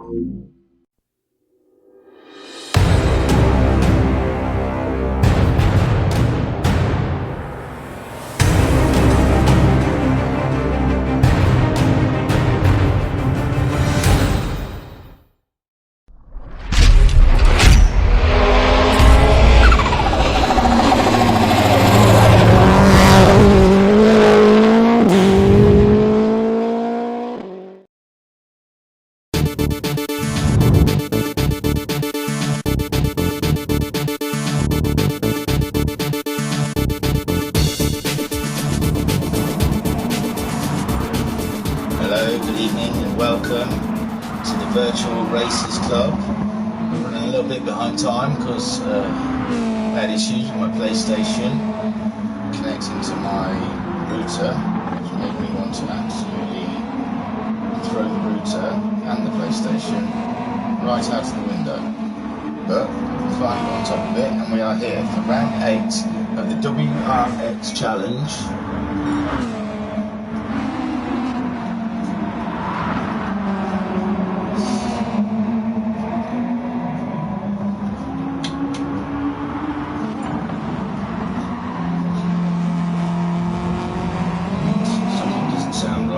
Good evening and welcome to the Virtual Racers Club. I'm running a little bit behind time because I had issues with my PlayStation connecting to my router, which made me want to absolutely throw the router and the PlayStation right out of the window. But we finally got on top of it, and we are here for round 8 of the WRX challenge.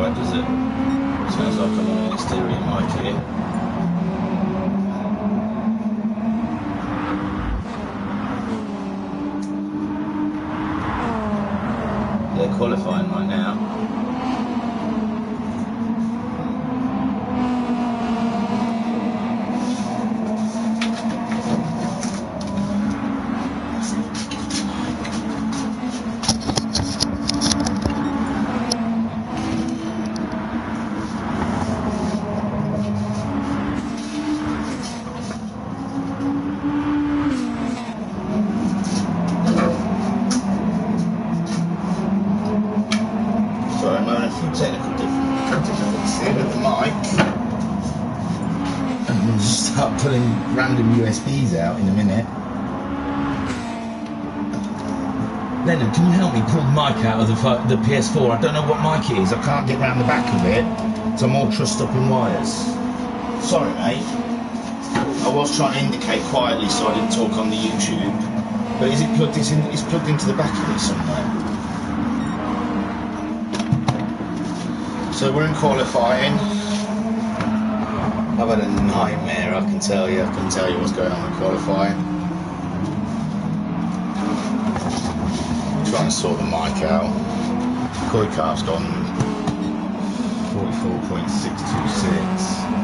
Does it? Sounds like I'm on an exterior mic here. They're qualifying right now. Technical difficulties here with the mic. And we'll just start pulling random USBs out in a minute. Lennon, can you help me pull the mic out of the PS4? I don't know what mic it is. I can't get round the back of it, so I'm all trussed up in wires. Sorry, mate. I was trying to indicate quietly so I didn't talk on the YouTube. But is it plugged? It's plugged into the back of it somewhere. So we're in qualifying. I've had a nightmare, I can tell you. I couldn't tell you what's going on in qualifying. I'm trying to sort the mic out. Koi car's gone 44.626.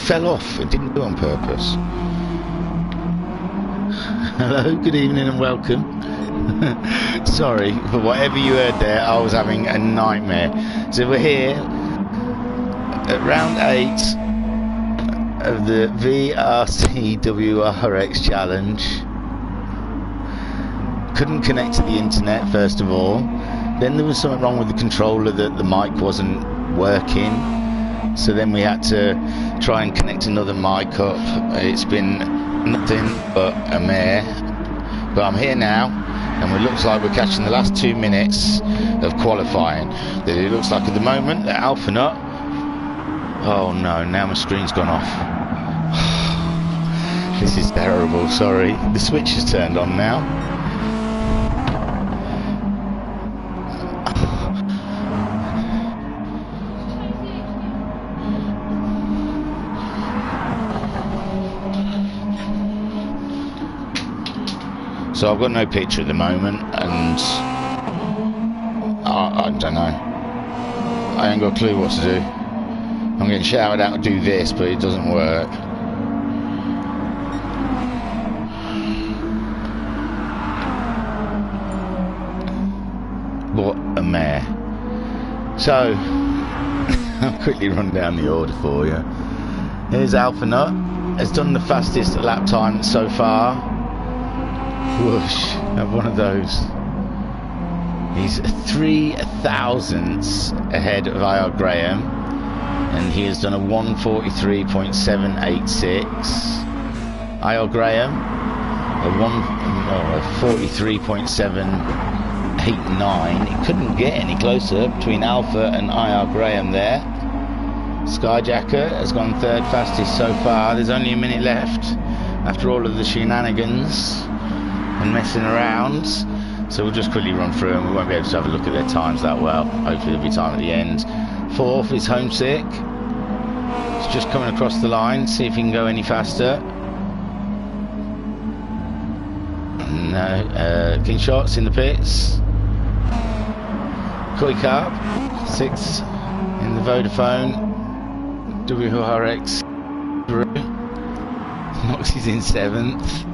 fell off. It didn't do it on purpose. Hello, good evening and welcome. Sorry for whatever you heard there. I was having a nightmare. So we're here at round 8 of the WRX challenge. Couldn't connect to the internet first of all. Then there was something wrong with the controller, that the mic wasn't working. So then we had to try and connect another mic up. It's been nothing but a mare. But I'm here now, and it looks like we're catching the last 2 minutes of qualifying. It looks like at the moment that Alpha Nut. Oh no, now my screen's gone off. This is terrible, sorry. The switch is turned on now. So I've got no picture at the moment, and I don't know. I ain't got a clue what to do. I'm getting shouted out to do this, but it doesn't work. What a mare. So, I'll quickly run down the order for you. Here's Alpha Nut. Has done the fastest lap time so far. Whoosh, have one of those. He's 3 thousandths ahead of IR Graham, and he has done a 1:43.786. IR Graham a 43.789. It couldn't get any closer between Alpha and IR Graham there. Skyjacker has gone 3rd fastest so far. There's only a minute left after all of the shenanigans and messing around, so we'll just quickly run through them. We won't be able to have a look at their times that well. Hopefully there'll be time at the end. 4th is Homesick. It's just coming across the line, see if he can go any faster. No. King Shot's in the pits. Koi Cup 6th in the Vodafone. WRX. Moxie's in 7th.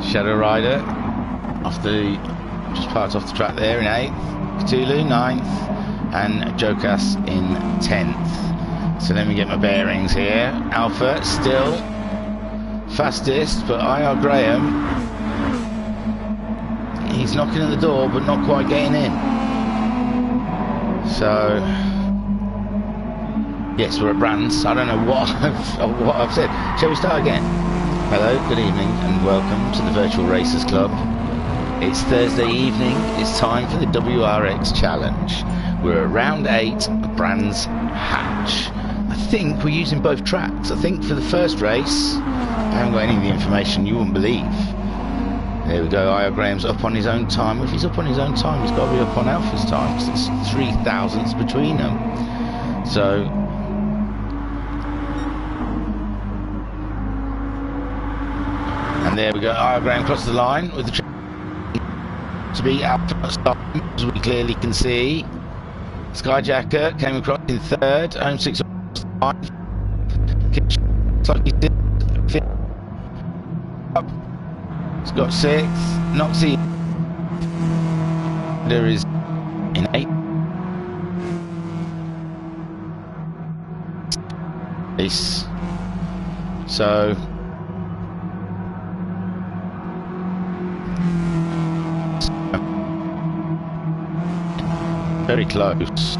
Shadow Rider just parked off the track there in 8th. Cthulhu 9th, and Jokas in 10th. So let me get my bearings here. Alpha still fastest, but IR Graham, he's knocking at the door but not quite getting in. So yes, we're at Brands. I don't know what I've said. Shall we start again? Hello, good evening and welcome to the Virtual Racers Club. It's Thursday evening, it's time for the WRX challenge. We're at round 8 of Brands Hatch. I think we're using both tracks. I think for the first race, I haven't got any of the information you wouldn't believe. There we go, IR Graham's up on his own time. If he's up on his own time, he's got to be up on Alpha's time, because it's 3 thousandths between them. So and there we go, IR Graham crosses the line with the to be Alpha as we clearly can see. Skyjacker came across in 3rd, Homesick's on 5. He's got 6th, Noxie there is in 8th. So very close.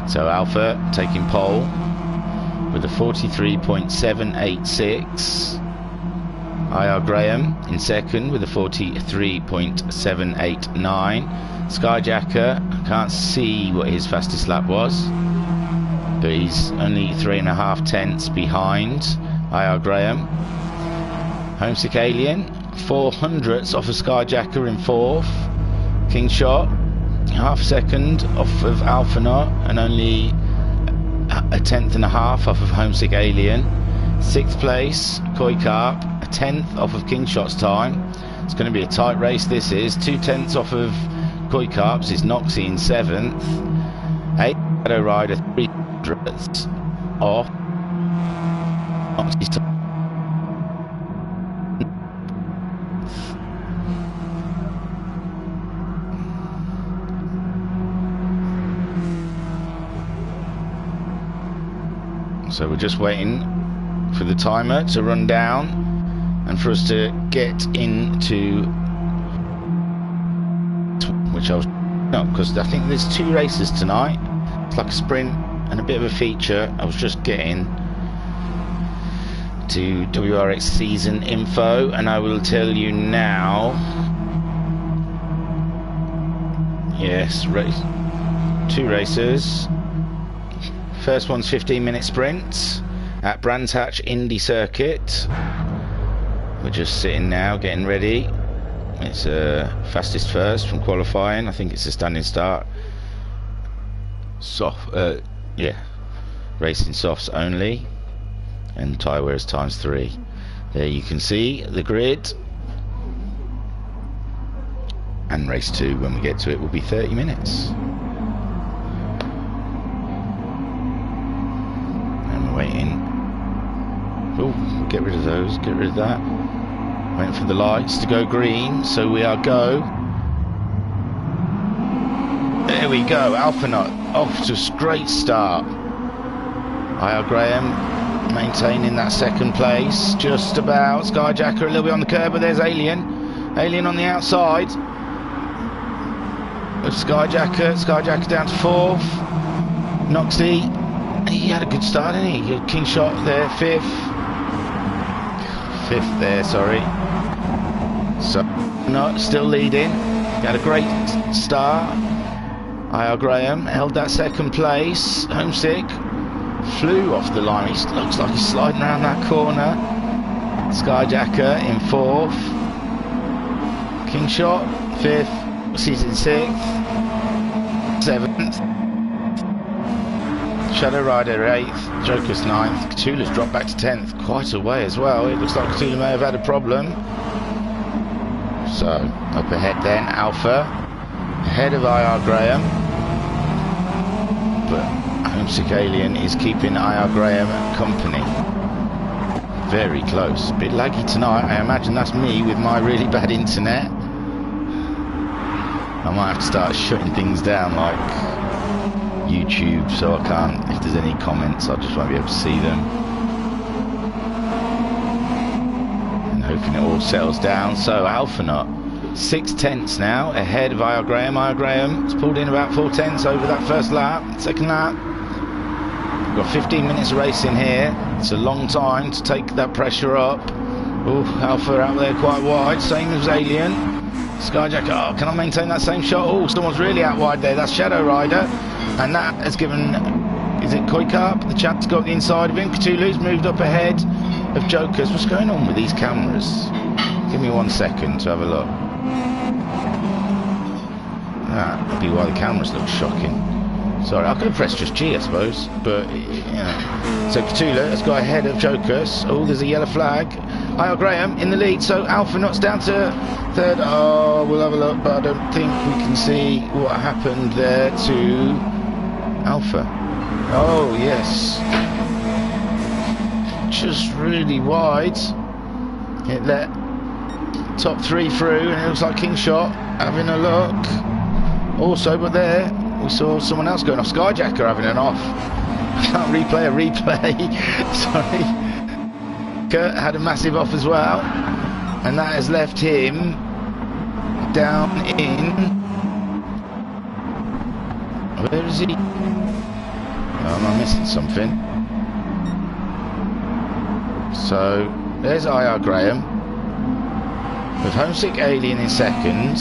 So Alpha taking pole with a 43.786. IR Graham in 2nd with a 43.789. Skyjacker, can't see what his fastest lap was, but he's only 3.5 tenths behind IR Graham. Homesick Alien, 400ths off of Skyjacker in 4th. King Shot, half a second off of Alpha Nut, and only 1.5 tenths off of Homesick Alien. 6th place, Koi Carp, a 10th off of King Shot's time. It's going to be a tight race, this is. 2/10 off of Koi Carp's is Noxie in 7th. 8th Shadow Rider, 300ths off Noxie's time. So we're just waiting for the timer to run down and for us to get into, which I was no, because I think there's 2 races tonight. It's like a sprint and a bit of a feature. I was just getting to WRX season info, and I will tell you now. Yes, 2 races. First one's 15-minute sprint at Brands Hatch Indy Circuit. We're just sitting now, getting ready. It's fastest first from qualifying. I think it's a standing start. Soft, yeah, racing softs only, and tyre wears ×3. There you can see the grid. And race 2, when we get to it, will be 30 minutes. Waiting. Oh, get rid of those, get rid of that. Waiting for the lights to go green, so we are go. There we go, Alpha Nut off to a great start. IR Graham maintaining that 2nd place, just about. Skyjacker a little bit on the curb, but there's Alien. Alien on the outside. Skyjacker down to 4th. Noxie. He had a good start, didn't he? King Shot there, 5th there, sorry. So, not still leading. He had a great start. IR Graham held that 2nd place. Homesick flew off the line. He looks like he's sliding around that corner. Skyjacker in 4th. King Shot 5th. He's in 6th. 7th. Shadow Rider 8th, Joker's 9th, Cthulhu's dropped back to 10th, quite a way as well. It looks like Cthulhu may have had a problem. So, up ahead then, Alpha, ahead of IR Graham. But Homesick Alien is keeping IR Graham company. Very close. Bit laggy tonight, I imagine that's me with my really bad internet. I might have to start shutting things down like YouTube, so I can't, if there's any comments I just won't be able to see them, and hoping it all settles down. So Alpha Nut 6/10 now ahead of IR Graham. IR Graham has pulled in about 4/10 over that first lap. 2nd lap, we've got 15 minutes of racing here. It's a long time to take that pressure up. Oh, Alpha out there quite wide, same as Alien. Skyjacker, oh, can I maintain that same shot? Oh, someone's really out wide there, that's Shadow Rider. And that has given, is it Koi Carp? The chap's got the inside of him. Cthulhu's moved up ahead of Jokers. What's going on with these cameras? Give me 1 second to have a look. That'd be why the cameras look shocking. Sorry, I could have pressed just G, I suppose. But, yeah. So Cthulhu has got ahead of Jokers. Oh, there's a yellow flag. IR Graham in the lead, so Alpha Nut's down to 3rd. Oh, we'll have a look, but I don't think we can see what happened there to Alpha. Oh yes, just really wide. It let top 3 through, and it looks like King Shot having a look also, but there we saw someone else going off. Skyjacker having an off. I can't replay a replay. Sorry. Kurt had a massive off as well, and that has left him down in, where is he? Oh, am I missing something? So there's IR Graham with Homesick Alien in 2nd,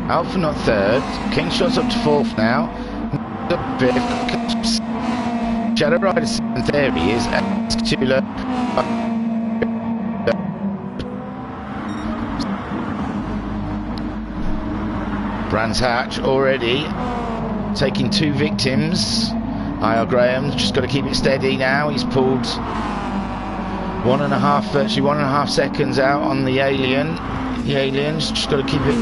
Alpha Nut 3rd, King Shot's up to 4th now, 5th, Shadow Rider 7th, there he is, Cthulhu. Brands Hatch already taking 2 victims. IR Graham's just got to keep it steady now. He's pulled Virtually 1.5 seconds out on the Alien. The Alien's just got to keep it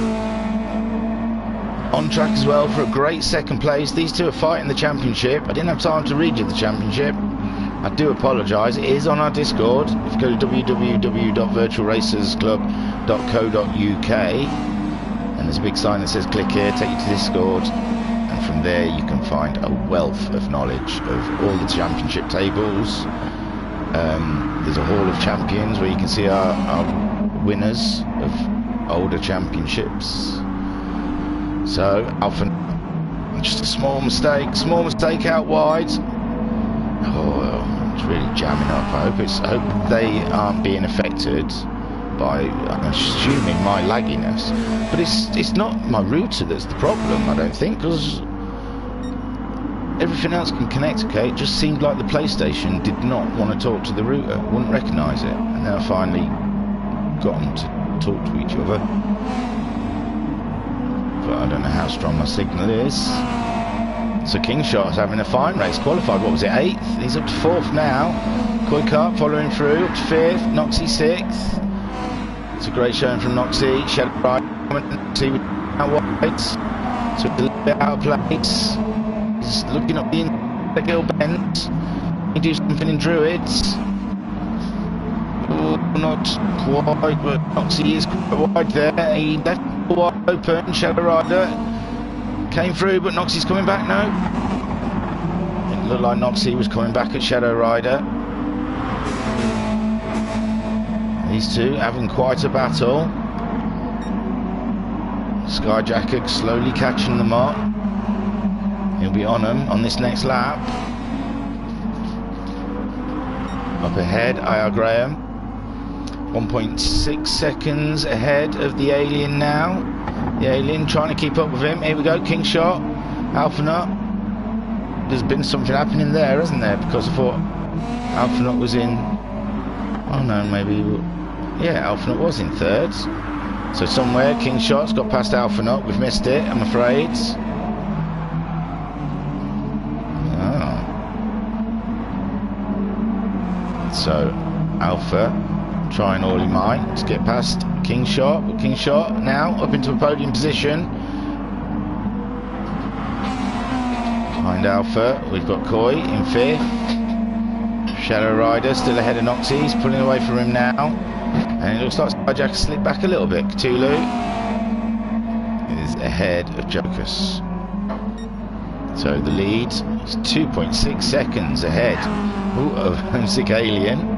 on track as well for a great second place. These two are fighting the championship. I didn't have time to read you the championship. I do apologise. It is on our Discord. If you go to www.virtualracersclub.co.uk, and there's a big sign that says click here, take you to Discord, and from there you can find a wealth of knowledge of all the championship tables. There's a hall of champions where you can see our winners of older championships. So Alpha, just a small mistake out wide. Oh, it's really jamming up. I hope they aren't being affected by, I'm assuming, my lagginess. But it's not my router that's the problem, I don't think, because everything else can connect. Okay, it just seemed like the PlayStation did not want to talk to the router, wouldn't recognise it, and then I finally got them to talk to each other. But I don't know how strong my signal is. So Kingshot's having a fine race. Qualified, what was it, 8th? He's up to 4th now. Koi Karp following through, up to 5th. Noxie 6th. It's a great showing from Noxie. Shadow Ride, see with now wide. So it's a little bit out of place. He's looking up the hill bend. He do something in Druids. Oh, not quite, but Noxie is quite wide there. He left wide open. Shadow Rider came through, but Noxie's coming back now. It looked like Noxie was coming back at Shadow Rider. These two having quite a battle. Skyjacker slowly catching them up. He'll be on them on this next lap. Up ahead, IR Graham. 1.6 seconds ahead of the Alien now. The Alien trying to keep up with him. Here we go, Kingshot, Alpha Nut. There's been something happening there, hasn't there? Because I thought Alpha Nut was in... Oh no, maybe... Yeah, Alpha Nut was in 3rd. So somewhere Kingshot's got past Alpha Nut. We've missed it, I'm afraid. Oh. So Alpha trying all he might to get past Kingshot, but Kingshot now up into a podium position. Behind Alpha, we've got Koi in 5th. Shadow Rider still ahead of Noxie, he's pulling away from him now. And it looks like Skyjack slipped back a little bit. Cthulhu is ahead of Jokus. So the lead is 2.6 seconds ahead of Homesick Alien.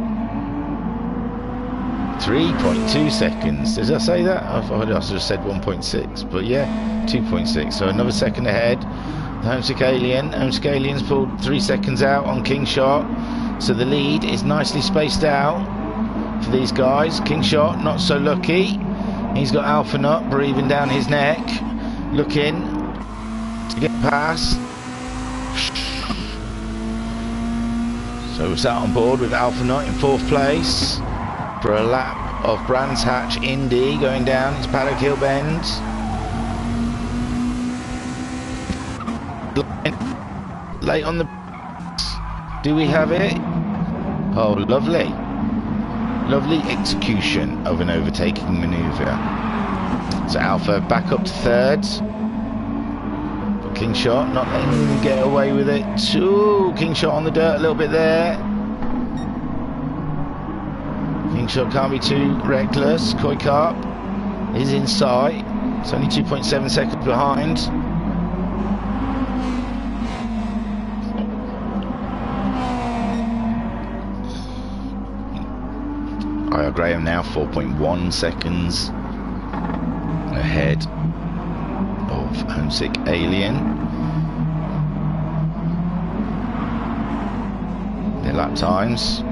3.2 seconds. Did I say that? I thought I just said 1.6, but yeah, 2.6. So another second ahead. The Homesick Alien. Homesick Alien's pulled 3 seconds out on Kingshot. So the lead is nicely spaced out for these guys. Kingshot not so lucky. He's got Alpha Nut breathing down his neck, looking to get past. So we're sat on board with Alpha Nut in 4th place for a lap of Brands Hatch Indy going down its Paddock Hill Bend. Late on the... Do we have it? Oh, lovely. Lovely execution of an overtaking manoeuvre. So Alpha back up to 3rd. But Kingshot not letting him get away with it. Ooh, Kingshot on the dirt a little bit there. Kingshot can't be too reckless. Koi Karp is in sight. It's only 2.7 seconds behind. IR Graham now 4.1 seconds ahead of Homesick Alien. Their lap times.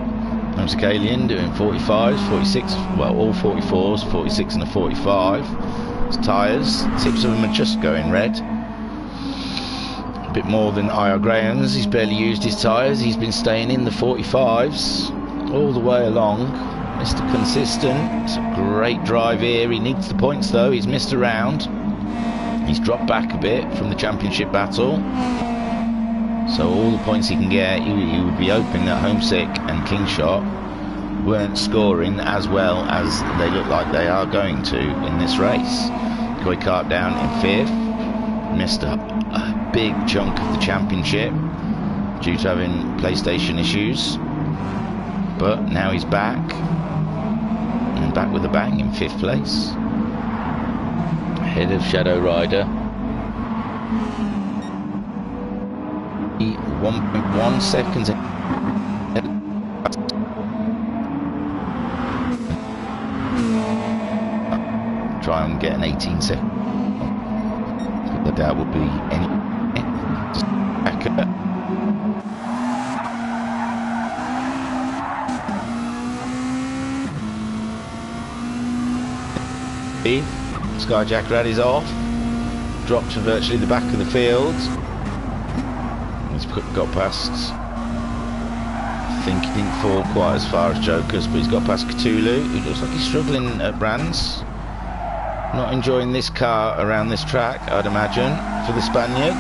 Homesick Alien doing 45s, 46, well, all 44s, 46 and a 45. His tyres, tips of them are just going red. A bit more than IR Graham's. He's barely used his tyres. He's been staying in the 45s all the way along. Mr. Consistent. It's a great drive here. He needs the points though. He's missed around. He's dropped back a bit from the championship battle. So all the points he can get, he would be open at Homesick and Kingshot weren't scoring as well as they look like they are going to in this race. Koikart down in 5th, missed a big chunk of the championship due to having PlayStation issues, but now he's back, and back with a bang in 5th place, ahead of Shadow Rider. 1.1 seconds ahead. Try and get an 18 second. But that would be any. Skyjacker had his off, dropped to virtually the back of the field. He's got past. I think he didn't fall quite as far as Jokers, but he's got past Cthulhu, who looks like he's struggling at Brands. Not enjoying this car around this track, I'd imagine, for the Spaniard.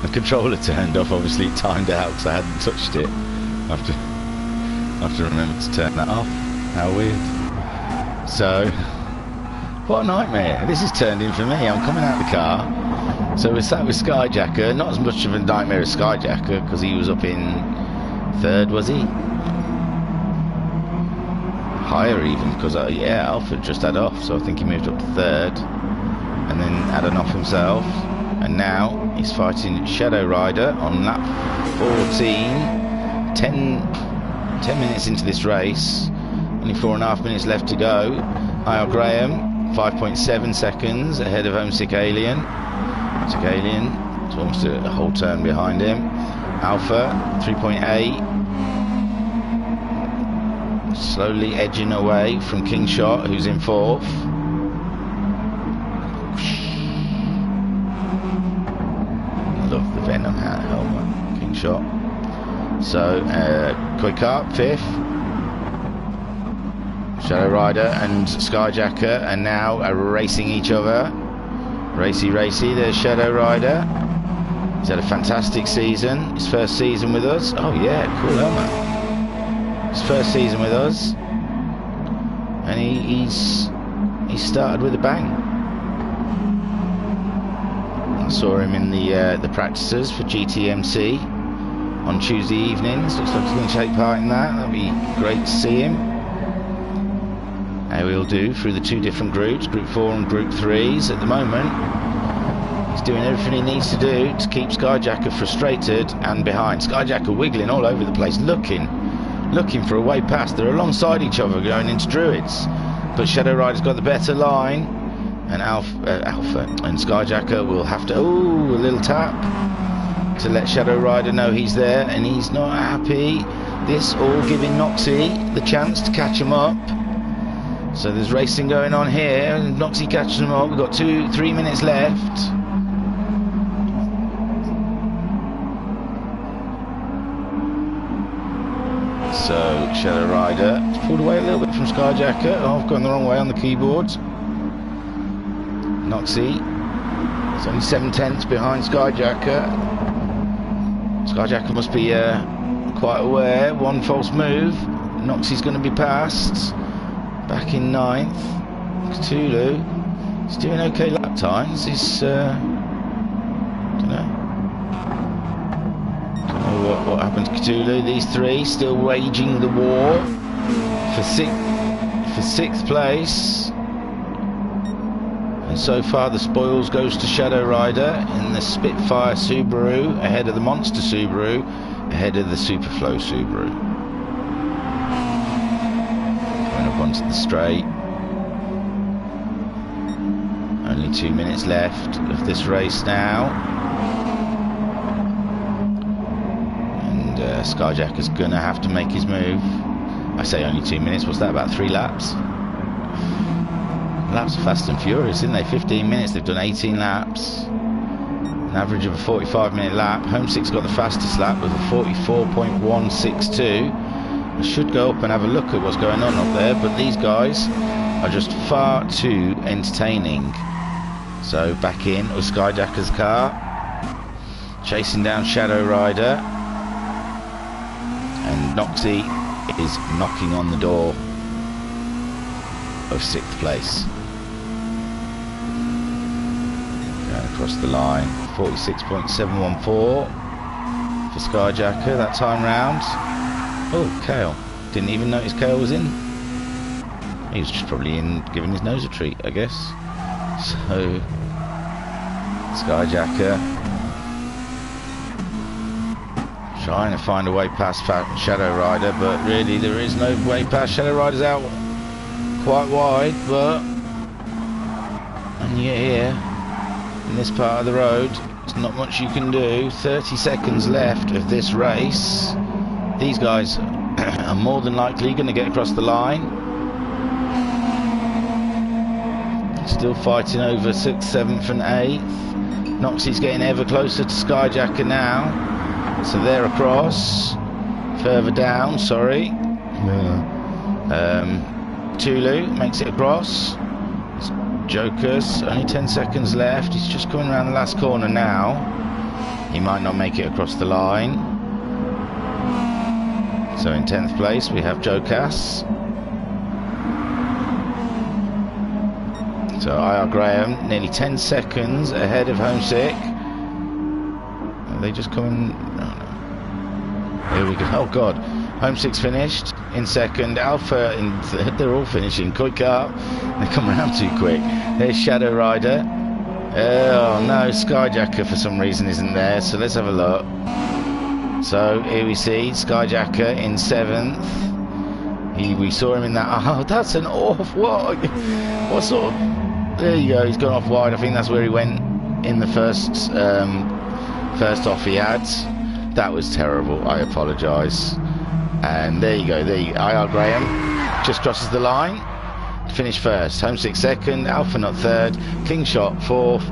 The controller turned off, obviously it timed out because I hadn't touched it. I have to remember to turn that off. How weird. So, what a nightmare. This has turned in for me. I'm coming out of the car. So we're sat with Skyjacker. Not as much of a nightmare as Skyjacker because he was up in 3rd, was he? Higher even, because yeah, Alfred just had off, so I think he moved up to 3rd and then had an off himself. And now he's fighting Shadow Rider on lap 14. 10 minutes into this race, only 4.5 minutes left to go. Niall Graham 5.7 seconds ahead of Homesick Alien. Homesick Alien is almost a whole turn behind him. Alpha 3.8, slowly edging away from Kingshot, who's in 4th. Love the Venom helmet, Kingshot. So Koikart 5th, Shadow Rider and Skyjacker are now racing each other. Racy, there's Shadow Rider. He's had a fantastic season, his first season with us. Oh yeah, cool helmet. His first season with us, and he's started with a bang. I saw him in the practices for GTMC on Tuesday evenings. Looks like he's going to take part in that. That'd be great to see him. How he'll do through the 2 different groups, Group 4 and Group 3s. At the moment, he's doing everything he needs to do to keep Skyjacker frustrated and behind. Skyjacker wiggling all over the place, looking for a way past. They're alongside each other going into Druids, but Shadow Rider's got the better line, and Alpha and Skyjacker will have to, a little tap to let Shadow Rider know he's there, and he's not happy. This all giving Noxie the chance to catch him up. So there's racing going on here, and Noxie catches him up. We've got 3 minutes left. So Shadow Rider has pulled away a little bit from Skyjacker. Oh, I've gone the wrong way on the keyboard. Noxie is only 7/10 behind Skyjacker. Skyjacker must be quite aware. One false move, Noxie's going to be passed. Back in 9th. Cthulhu, he's doing okay lap times. He's don't know what happened to Cthulhu. These 3 still waging the war for 6th place. And so far the spoils goes to Shadow Rider in the Spitfire Subaru, ahead of the Monster Subaru, ahead of the Superflow Subaru. Going up onto the straight. Only 2 minutes left of this race now. And Skyjacker's gonna have to make his move. I say only 2 minutes, what's that, about 3 laps? Laps are fast and furious, isn't they? 15 minutes, they've done 18 laps. An average of a 45-minute lap. Homesick's got the fastest lap with a 44.162. I should go up and have a look at what's going on up there, but these guys are just far too entertaining. So back in with Skyjacker's car, chasing down Shadow Rider, and Noxie is knocking on the door of 6th place. Going across the line, 46.714 for Skyjacker that time round. Oh, Kale. Didn't even notice Kale was in. He was just probably in giving his nose a treat, I guess. So, Skyjacker trying to find a way past Shadow Rider, but really there is no way past. Shadow Rider's out quite wide, but and you're here in this part of the road, there's not much you can do. 30 seconds left of this race. These guys are more than likely going to get across the line. Still fighting over 6th, 7th and 8th. Noxie's getting ever closer to Skyjacker now. So they're across. Further down, sorry. Tulu makes it across. Joker's only 10 seconds left. He's just coming around the last corner now. He might not make it across the line. So in 10th place we have Jokas. So IR Graham nearly 10 seconds ahead of Homesick. Are they just coming? Oh, no. Here we go. Oh god. Homesick's finished in 2nd. Alpha in 3rd. They're all finishing. Quick up. They come around too quick. There's Shadow Rider. Oh no, Skyjacker for some reason isn't there. So let's have a look. So here we see Skyjacker in 7th. We saw him in that. Oh, that's an off. What sort of? There you go. He's gone off wide. I think that's where he went in the first off he had. That was terrible. I apologise. And there you go. IR Graham just crosses the line. Finished 1st. Homesick 2nd. Alpha not 3rd. King Shot 4th.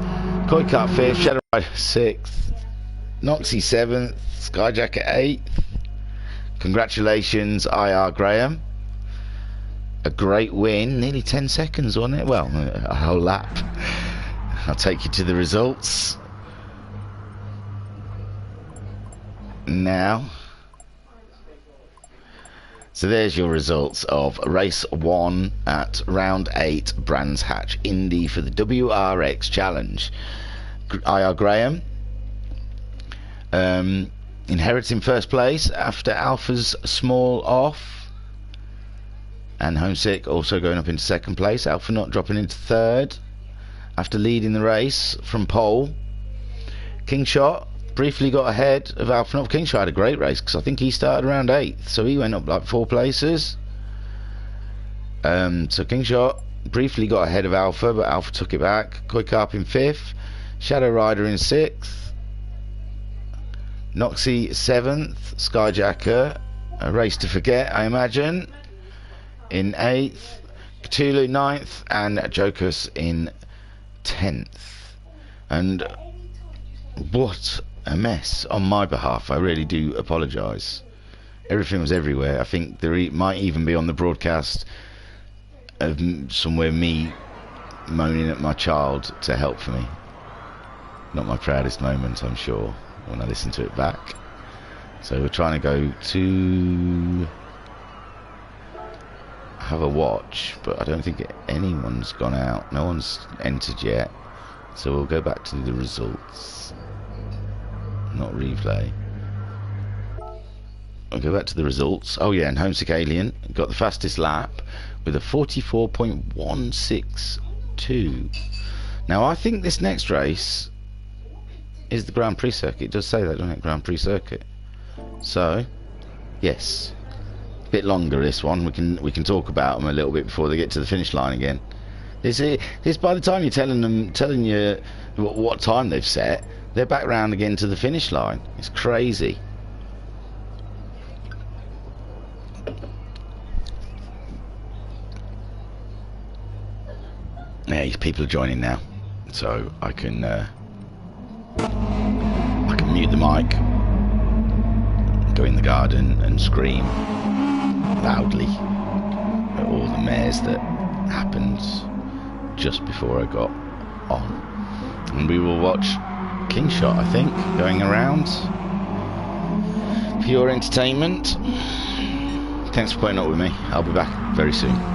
Koi Cut 5th. Shadow Rider 6th. Noxie 7th. Skyjacker 8th. Congratulations, IR Graham. A great win. Nearly 10 seconds, wasn't it? Well, a whole lap. I'll take you to the results now. So there's your results of race 1 at round 8 Brands Hatch Indy for the WRX Challenge. IR Graham inheriting 1st place after Alpha's small off, and Homesick also going up into 2nd place. Alpha not dropping into 3rd after leading the race from pole. Kingshot briefly got ahead of Alpha not. Kingshot had a great race because I think he started around 8th, so he went up like 4 places. So Kingshot briefly got ahead of Alpha, but Alpha took it back. Koi Carp in 5th. Shadow Rider in 6th. Noxie 7th. Skyjacker, a race to forget, I imagine, in 8th. Cthulhu 9th, and Jokus in 10th. And what a mess on my behalf. I really do apologise. Everything was everywhere. I think there might even be on the broadcast of somewhere me moaning at my child to help for me. Not my proudest moment, I'm sure, when I listen to it back. So we're trying to go to have a watch, but I don't think anyone's gone out. No one's entered yet. So we'll go back to the results. Not replay. I'll go back to the results. Oh yeah, and Homesick Alien got the fastest lap with a 44.162. Now I think this next race is the Grand Prix circuit. It does say that, doesn't it? Grand Prix circuit. So yes, a bit longer this one. We can talk about them a little bit before they get to the finish line again. This by the time you're telling you what time they've set, they're back round again to the finish line. It's crazy. Yeah, people are joining now, so I can I can mute the mic, go in the garden and scream loudly at all the mares that happened just before I got on. And we will watch King Shot, I think, going around for your entertainment. Thanks for putting up with me. I'll be back very soon.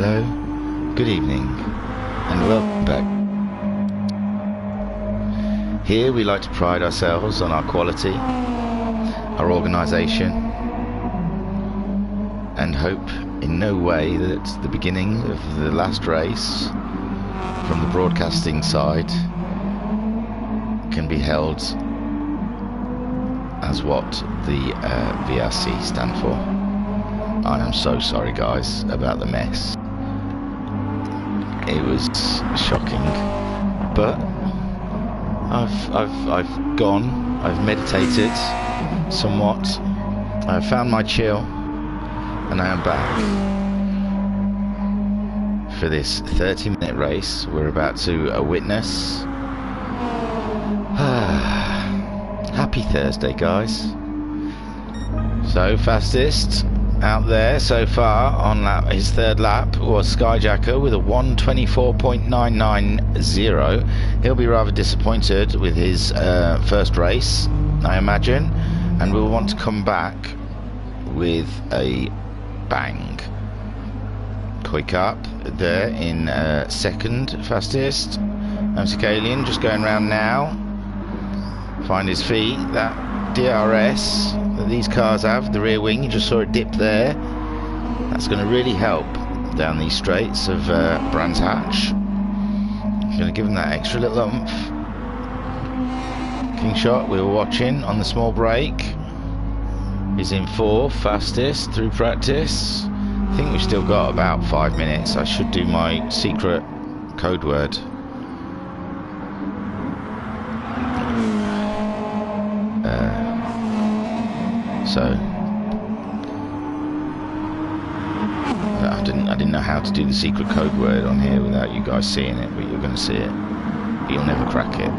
Hello, good evening, and welcome back. Here we like to pride ourselves on our quality, our organisation, and hope in no way that the beginning of the last race from the broadcasting side can be held as what the VRC stand for. I am so sorry, guys, about the mess. It was shocking, but I've gone. I've meditated somewhat. I've found my chill, and I am back for this 30-minute race we're about to witness. Happy Thursday, guys. So, fastest out there so far on his third lap was Skyjacker with a 1:24.990. He'll be rather disappointed with his first race, I imagine, and will want to come back with a bang. Quick up there in second fastest. Alien just going round now. Find his feet. That DRS that these cars have, the rear wing, you just saw a dip there. That's going to really help down these straights of Brands Hatch. Going to give him that extra little oomph. King Shot, we were watching on the small break. He's in fourth, fastest through practice. I think we've still got about 5 minutes. I should do my secret code word. So I didn't know how to do the secret code word on here without you guys seeing it, but you're going to see it. But you'll never crack it,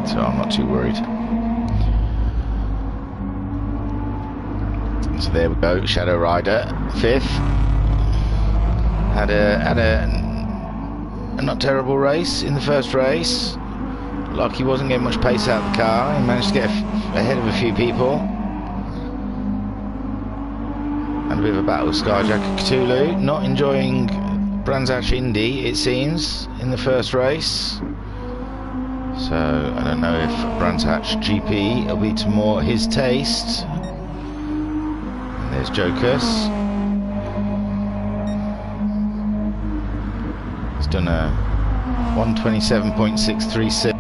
so I'm not too worried. So there we go. Shadow Rider, fifth. Had a not terrible race in the first race. Like he wasn't getting much pace out of the car. He managed to get ahead of a few people. And a bit of a battle with Skyjacker Cthulhu. Not enjoying Brands Hatch Indy, it seems, in the first race. So I don't know if Brands Hatch GP will be to more his taste. And there's Jocus. He's done a 1:27.636.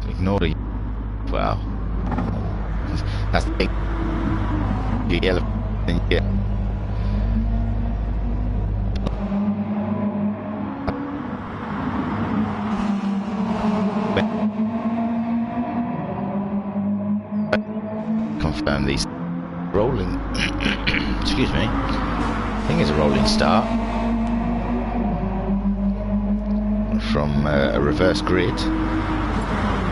Ignore the wow. That's the big yellow thing. Yeah. Confirm these rolling. Excuse me. I think it's a rolling start from a reverse grid.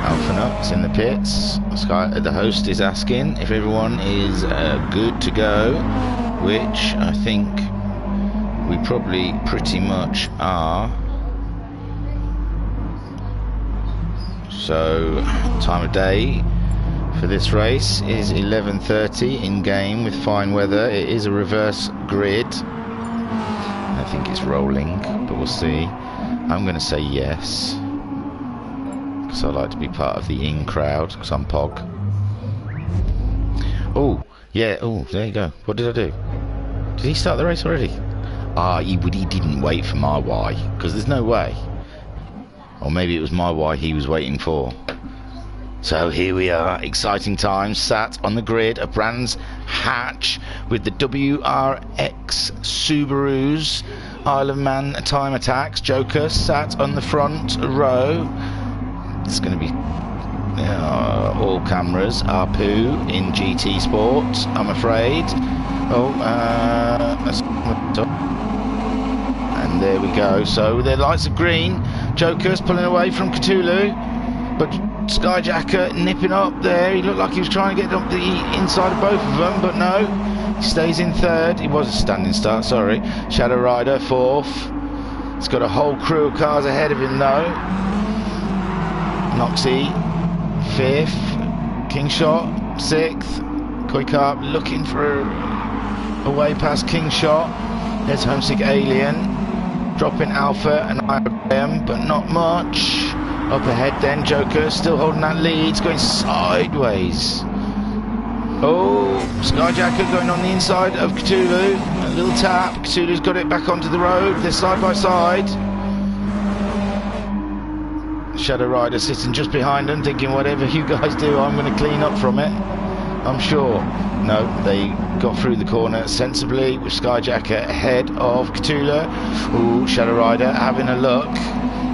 Alphanut's in the pits. The host is asking if everyone is good to go, which I think we probably pretty much are. So time of day for this race is 11:30 in game with fine weather. It is a reverse grid. I think it's rolling, but we'll see. I'm going to say yes, because I like to be part of the in crowd, because I'm Pog. Oh, yeah, oh, there you go. What did I do? Did he start the race already? Ah, he didn't wait for my Y, because there's no way. Or maybe it was my Y he was waiting for. So here we are, exciting times, sat on the grid of Brands Hatch with the WRX Subarus, Isle of Man time attacks. Joker sat on the front row. It's going to be all cameras. Apu in GT Sport, I'm afraid. And there we go. So the lights are green. Joker's pulling away from Cthulhu, but Skyjacker nipping up there. He looked like he was trying to get up the inside of both of them, but no. He stays in third. He was a standing start, sorry. Shadow Rider fourth. He's got a whole crew of cars ahead of him though. Noxie fifth. King Shot sixth. Koikap looking for a way past King Shot. There's Homesick Alien, dropping Alpha and IRM, but not much. Up ahead then, Joker still holding that lead, it's going sideways. Oh, Skyjacker going on the inside of Cthulhu. A little tap, Cthulhu's got it back onto the road, they're side by side. Shadow Rider sitting just behind them, thinking whatever you guys do, I'm going to clean up from it, I'm sure. No, they got through the corner sensibly with Skyjacker ahead of Cthulhu. Ooh, Shadow Rider having a look.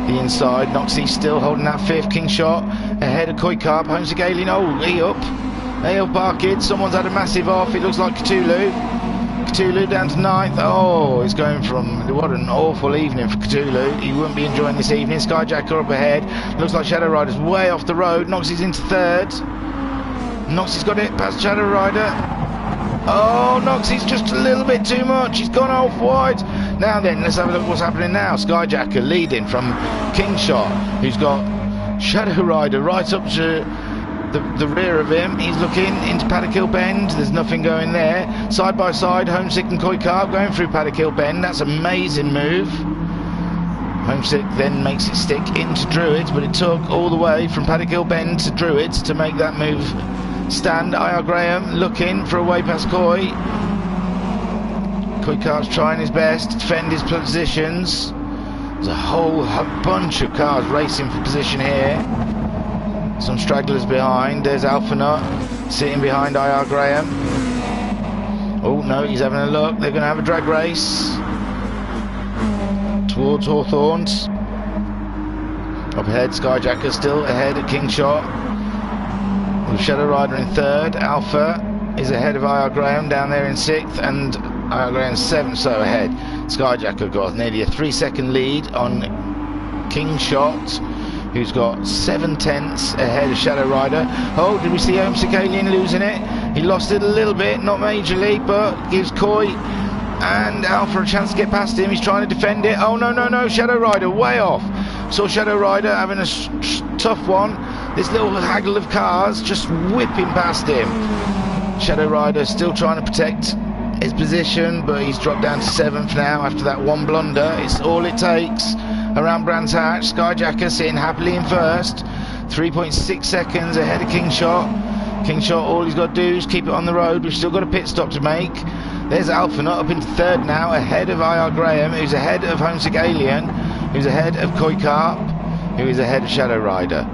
The inside, Noxie still holding that fifth. King Shot ahead of Koikap. Homesick Alien, oh, he up. They up Barkid. Someone's had a massive off. It looks like Cthulhu. Cthulhu down to ninth. Oh, it's going from... What an awful evening for Cthulhu. He wouldn't be enjoying this evening. Skyjacker up ahead. Looks like Shadow Rider's way off the road. Noxie's into third. Noxie's got it past Shadow Rider. Oh, Noxie's just a little bit too much. He's gone off wide. Now then, let's have a look what's happening now. Skyjacker leading from King Shot, who's got Shadow Rider right up to the rear of him. He's looking into Paddock Hill Bend. There's nothing going there. Side by side, Homesick and Koikap going through Paddock Hill Bend. That's an amazing move. Homesick then makes it stick into Druids, but it took all the way from Paddock Hill Bend to Druids to make that move stand. IR Graham looking for a way past Koi. Koikap's trying his best to defend his positions. There's a whole bunch of cars racing for position here. Some stragglers behind. There's Alpha Nut sitting behind IR Graham. Oh no, he's having a look. They're going to have a drag race towards Hawthorns. Up ahead, Skyjacker still ahead at King Shot. With Shadow Rider in third. Alpha is ahead of IR Graham down there in sixth, and IR Graham seventh, so ahead. Skyjacker got nearly a 3-second lead on King Shot, who's got 7/10 ahead of Shadow Rider. Oh, did we see Homesick Alien losing it? He lost it a little bit, not majorly, but gives Koi and Alpha a chance to get past him. He's trying to defend it. Oh, no, Shadow Rider way off. Saw Shadow Rider having a tough one. This little haggle of cars just whipping past him. Shadow Rider still trying to protect his position, but he's dropped down to 7th now after that one blunder. It's all it takes around Brands Hatch. Skyjacker sitting happily in first, 3.6 seconds ahead of King Shot. King Shot, all he's got to do is keep it on the road. We've still got a pit stop to make. There's Alpha Nut up into third now, ahead of IR Graham, who's ahead of Homesick Alien, who's ahead of Koikap, who is ahead of Shadow Rider.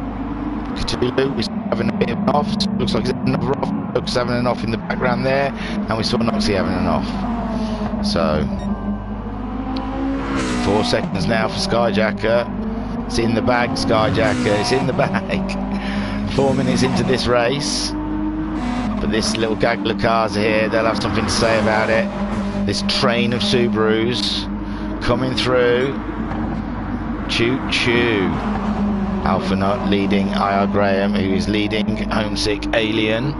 Cthulhu is having a bit of an off. Looks like he's having another off. Looks having an off in the background there, and we saw Noxie having an off. So 4 seconds now for Skyjacker. It's in the bag, Skyjacker. It's in the bag. 4 minutes into this race. But this little gaggle of cars here, they'll have something to say about it. This train of Subarus coming through. Choo choo. Alpha Nut leading IR Graham, who is leading Homesick Alien.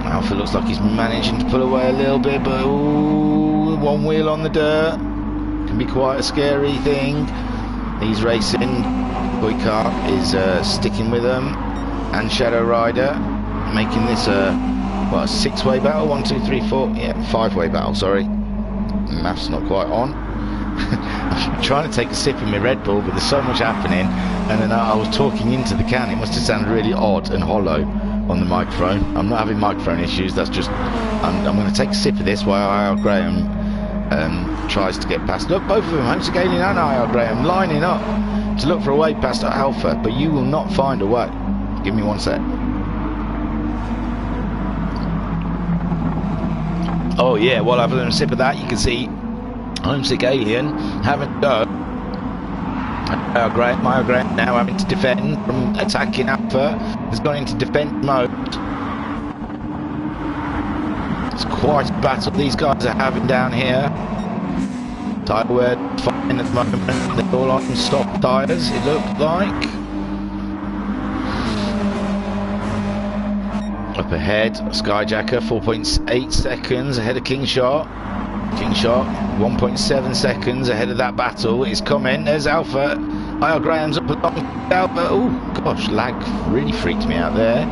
Alpha looks like he's managing to pull away a little bit, but ooh, one wheel on the dirt can be quite a scary thing. He's racing. Koikap is sticking with them, and Shadow Rider making this a 6-way battle. 1, 2, 3, 4, yeah, 5-way battle. Sorry, maths not quite on. I'm trying to take a sip of my Red Bull, but there's so much happening, and then I was talking into the can. It must have sounded really odd and hollow on the microphone. I'm not having microphone issues. That's just I'm going to take a sip of this while IR Graham tries to get past. Look, both of them, Homesick Alien and IR Graham, lining up to look for a way past Alpha, but you will not find a way. Give me 1 sec. Oh yeah, while I've had a sip of that, you can see Homesick Alien having to go. IR Graham now having to defend from attacking Alpha. Has gone into defend mode. It's quite a battle these guys are having down here. Tyre wear fine at the moment. They're all on stock tyres, it looked like. Up ahead, Skyjacker 4.8 seconds ahead of King Shot. King Shot 1.7 seconds ahead of that battle. It's coming. There's Alpha. IR Graham's up along Alpha. Oh gosh, lag really freaked me out there.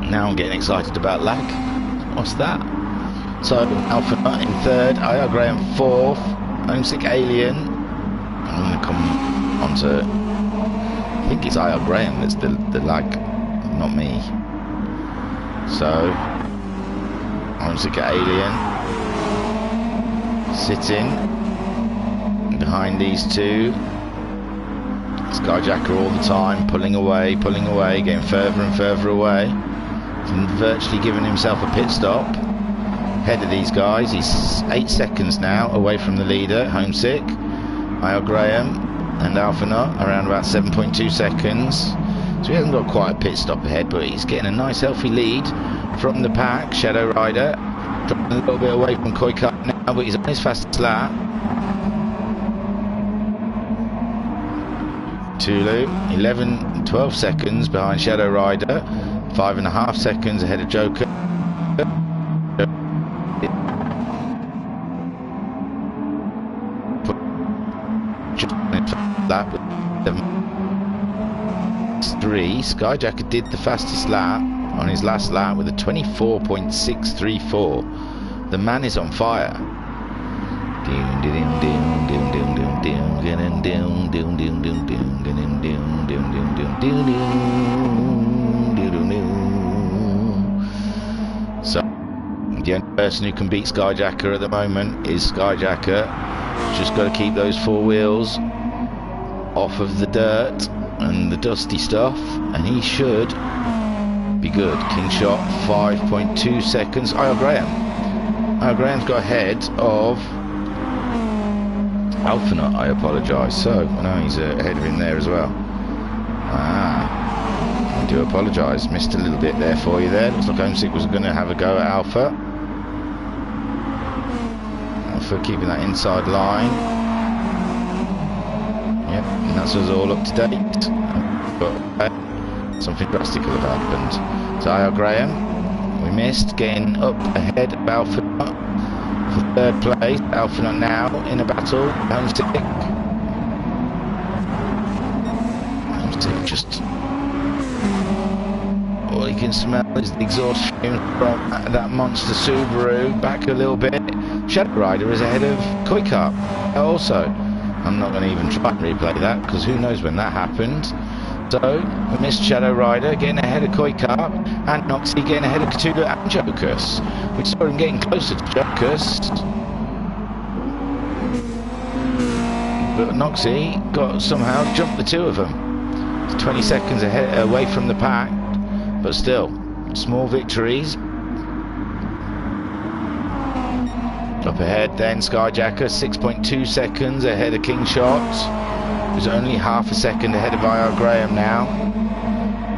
Now I'm getting excited about lag. What's that? So Alpha Nut in third, IR Graham fourth, Homesick Alien. I'm going to come onto. I think it's IR Graham that's the lag, not me. So Homesick Alien sitting behind these two. Skyjacker all the time, pulling away, getting further and further away. He's virtually giving himself a pit stop. Ahead of these guys, he's 8 seconds now away from the leader, Homesick. IR Graham and Alpha Nut around about 7.2 seconds. So he hasn't got quite a pit stop ahead, but he's getting a nice healthy lead from the pack. Shadow Rider dropping a little bit away from Koi Cup now, but he's on his fastest lap. Tulu 12 seconds behind Shadow Rider, 5.5 seconds ahead of Joker. Lap with 3. Skyjacker did the fastest lap on his last lap with a 24.634. The man is on fire. So the only person who can beat Skyjacker at the moment is Skyjacker. Just got to keep those 4 wheels off of the dirt and the dusty stuff, and he should be good. King Shot 5.2 seconds. IR Graham's got ahead of Alpha Nut, I apologise. So no, he's ahead of him there as well. I do apologise, missed a little bit there for you there. Looks like Homesick was going to have a go at Alpha keeping that inside line. Yep, and that's us all up to date. But something drastic will have happened. So IR Graham, we missed, getting up ahead of Alpha Nut for third place. Alpha Nut now in a battle. Homesick just, all you can smell is the exhaust fumes from that monster Subaru. Back a little bit. Shadow Rider is ahead of Koi Cup also. I'm not going to even try and replay that because who knows when that happened. So we missed Shadow Rider getting ahead of Koi Cup, and Noxie getting ahead of Cthulhu and Jokers. We saw him getting closer to Jokers, but Noxie got somehow jumped the 2 of them. It's 20 seconds ahead, away from the pack, but still small victories. Up ahead then, Skyjacker 6.2 seconds ahead of King Shot, who's only half a second ahead of IR Graham now.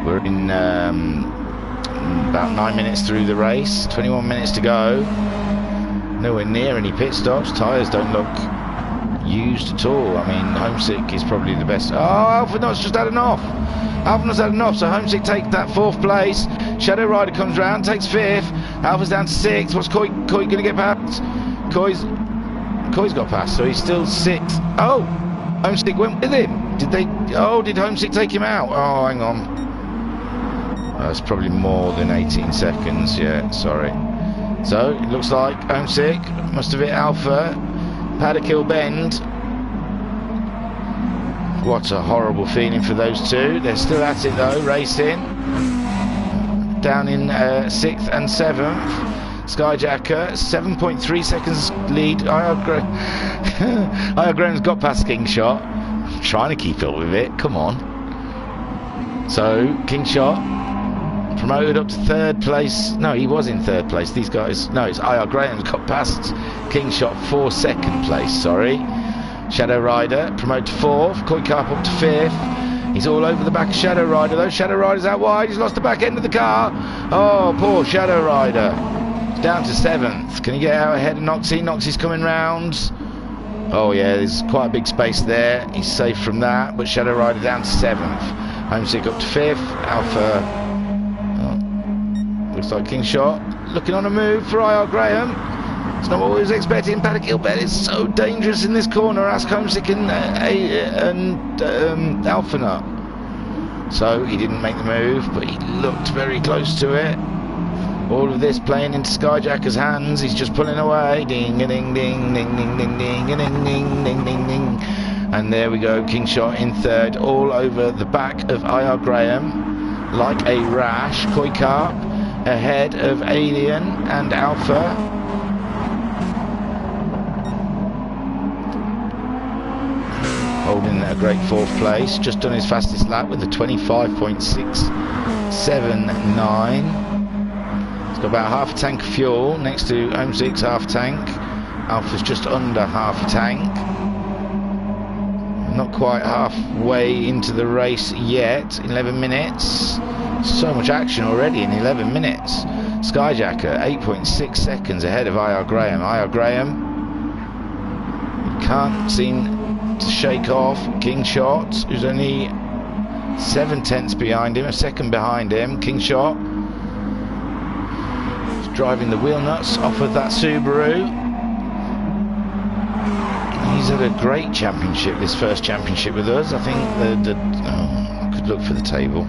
We're in about 9 minutes through the race, 21 minutes to go. Nowhere near any pit stops. Tyres don't look used at all. I mean, Homesick is probably the best. Oh, Alpha Nut's just had enough. Alpha Nut's had enough, so Homesick takes that 4th place. Shadow Rider comes round, takes 5th. Alpha's down to 6th. What's Koi going to get past? Koi's got past, so he's still 6th. Oh, Homesick went with him. Did Homesick take him out? Oh, hang on. That's probably more than 18 seconds. Yeah, sorry. So it looks like Homesick must have hit Alpha. Paddock Hill Bend. What a horrible feeling for those two. They're still at it though, racing. Down in 6th and 7th. Skyjacker, 7.3 seconds lead. IR Graham's got past King Shot. I'm trying to keep up with it, come on. So, King Shot promoted up to 3rd place. No, he was in 3rd place. These guys, no, it's IR Graham's got past King Shot for 2nd place, sorry. Shadow Rider promoted to 4th. Koi Cup up to 5th. He's all over the back of Shadow Rider though. Shadow Rider's out wide. He's lost the back end of the car. Oh, poor Shadow Rider. Down to 7th. Can he get out ahead of Noxie? Noxie's coming round. Oh yeah, there's quite a big space there. He's safe from that, but Shadow Rider down to 7th. Homesick up to 5th. Alpha. Oh, looks like King Shot looking on a move for IR Graham. It's not what we was expecting. Paddock Hill Bend is so dangerous in this corner. Ask Homesick and Alpha Nut. so he didn't make the move, but he looked very close to it. All of this playing into Skyjacker's hands. He's just pulling away. Ding a ding ding ding ding ding ding a ding ding ding ding ding. And there we go, King Shot in third, all over the back of IR Graham, like a rash. Koi Carp ahead of Alien and Alpha. Holding a great fourth place, just done his fastest lap with a 25.679. He's got about half a tank of fuel next to Home 6 half tank. Alpha's just under half a tank. Not quite halfway into the race yet. 11 minutes. So much action already in 11 minutes. Skyjacker 8.6 seconds ahead of IR Graham. IR Graham can't seem to shake off King Shot, who's only 7 tenths behind him, a second behind him. King Shot is driving the wheel nuts off of that Subaru. He's had a great championship, this first championship with us. I think I could look for the table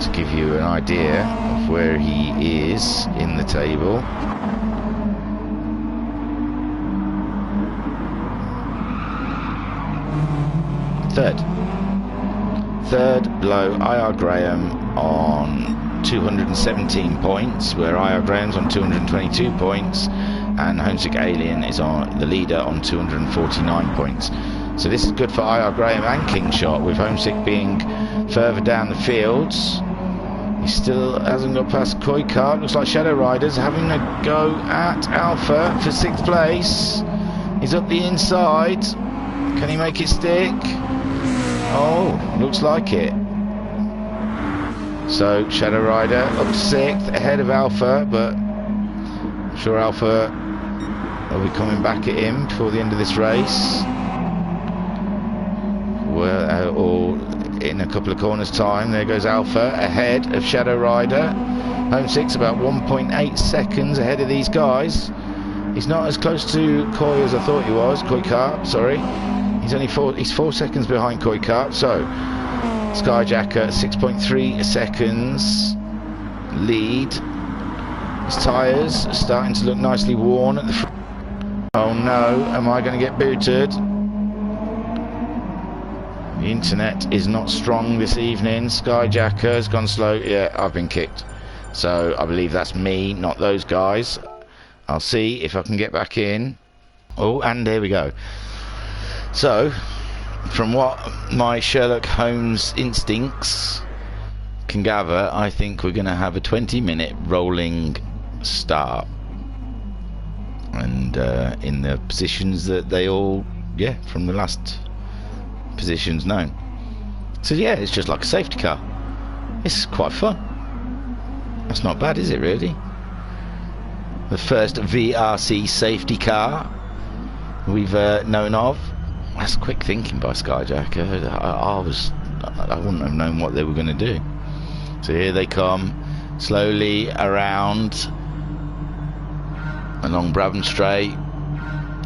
to give you an idea of where he is in the table. Third below IR Graham on 217 points, where IR Graham's on 222 points, and Homesick Alien is on the leader on 249 points. So this is good for IR Graham and King Shot, with Homesick being further down the fields. He still hasn't got past Koi Carp. Looks like Shadow Rider's having a go at Alpha for 6th place. He's up the inside. Can he make it stick? Oh, looks like it. So Shadow Rider up to 6th, ahead of Alpha, but I'm sure Alpha will be coming back at him before the end of this race. Well, or in a couple of corners' time. There goes Alpha ahead of Shadow Rider. Home 6 about 1.8 seconds ahead of these guys. He's not as close to Koi as I thought he was. Koi Carp, sorry. He's 4 seconds behind Koi Carp. So Skyjacker 6.3 seconds lead. His tyres are starting to look nicely worn at the front. Oh no, am I going to get booted? The internet is not strong this evening. Skyjacker has gone slow. Yeah, I've been kicked. So I believe that's me, not those guys. I'll see if I can get back in. Oh, and there we go. So, from what my Sherlock Holmes instincts can gather, I think we're going to have a 20-minute rolling start. And in the positions that they all, from the last positions known. So yeah, it's just like a safety car. It's quite fun. That's not bad, is it really? The first VRC safety car we've known of. That's quick thinking by Skyjacker. I wouldn't have known what they were going to do. So here they come, slowly around along Brabham Straight.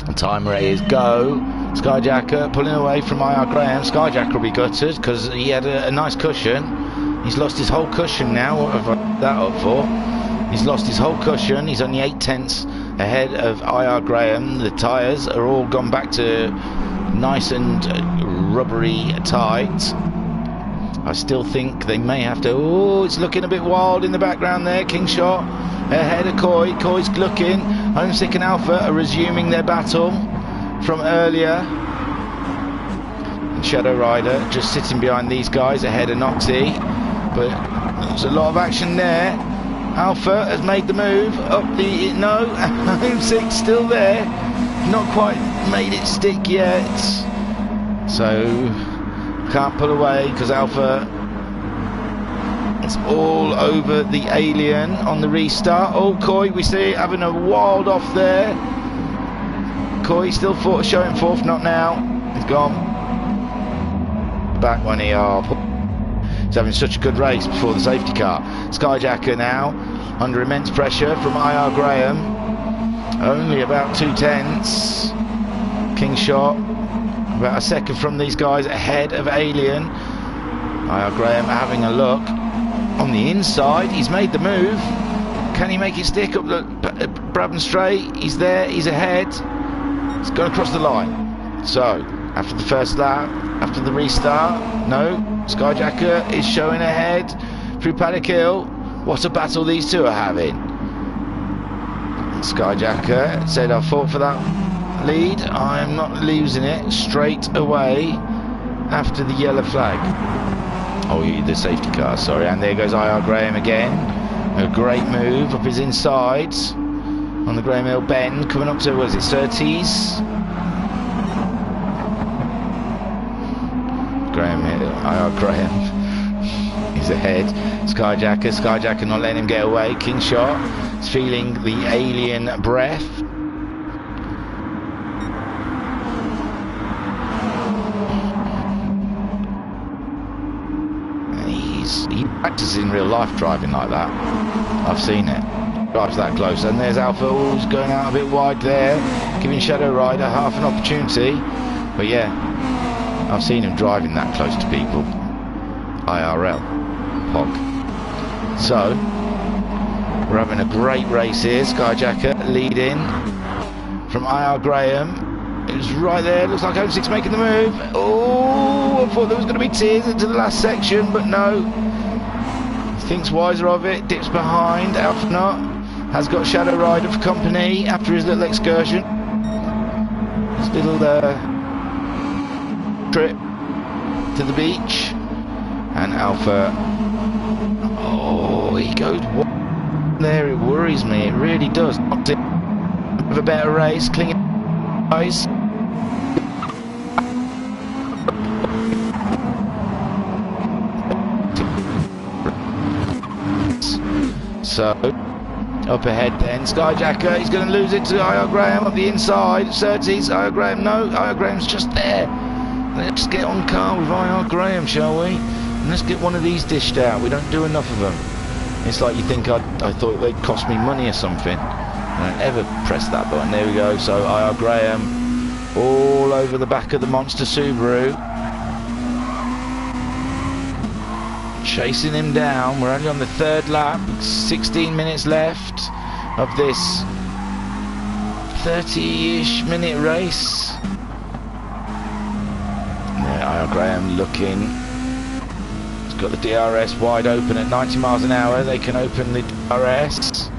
And timer is go. Skyjacker pulling away from IR Graham. Skyjacker will be gutted because he had a nice cushion. He's lost his whole cushion now. What have I put that up for? He's lost his whole cushion. He's only 8 tenths ahead of IR Graham. The tyres are all gone back to nice and rubbery tight. I still think they may have to. Oh, it's looking a bit wild in the background there. King Shot ahead of Koi. Koi's looking. Homesick and Alpha are resuming their battle from earlier. And Shadow Rider just sitting behind these guys ahead of Noxie. But there's a lot of action there. Alpha has made the move up the... No, Homesick still there. Not quite made it stick yet. So can't pull away because Alpha is all over the Alien on the restart. Oh, Koi, we see it having a wild off there. Koi still showing fourth, not now. He's gone back when he He's having such a good race before the safety car. Skyjacker now under immense pressure from IR Graham. Only about 2 tenths. King Shot about a second from these guys ahead of Alien. Graham having a look on the inside. He's made the move. Can he make it stick up the Brabham Straight? He's there, he's ahead. He's gone across the line. So, after the first lap, after the restart, no, Skyjacker is showing ahead through Paddock Hill. What a battle these two are having. Skyjacker said, I fought for that lead. I'm not losing it. Straight away after the yellow flag. Oh, the safety car, sorry. And there goes IR Graham again. A great move up his insides on the Graham Hill bend, coming up to, what is it, Surtees? IR Graham is ahead. Skyjacker not letting him get away. King Shot is feeling the alien breath. He practices in real life driving like that. I've seen it. Drives that close. And there's Alpha. Oh, he's going out a bit wide there, giving Shadow Rider half an opportunity. But yeah, I've seen him driving that close to people. IRL. Hog. So, we're having a great race here. Skyjacker leading from IR Graham. It was right there. Looks like 06 making the move. Oh, I thought there was going to be tears into the last section, but no. He thinks wiser of it. Dips behind. Alpha Knot has got Shadow Rider for company after his little excursion. His little trip to the beach. And Alpha. Oh, he goes there. It worries me. It really does. Have a better race. Clinging eyes. So, up ahead then, Skyjacker, he's going to lose it to IR Graham up the inside. Surtees, IR Graham, no, IR Graham's just there. Let's get on car with IR Graham, shall we? And let's get one of these dished out. We don't do enough of them. It's like you think I thought they'd cost me money or something. I don't ever press that button. There we go. So IR Graham all over the back of the monster Subaru. Chasing him down. We're only on the third lap. 16 minutes left of this 30-ish minute race. Yeah, IR Graham looking. He's got the DRS wide open at 90 miles an hour. They can open the DRS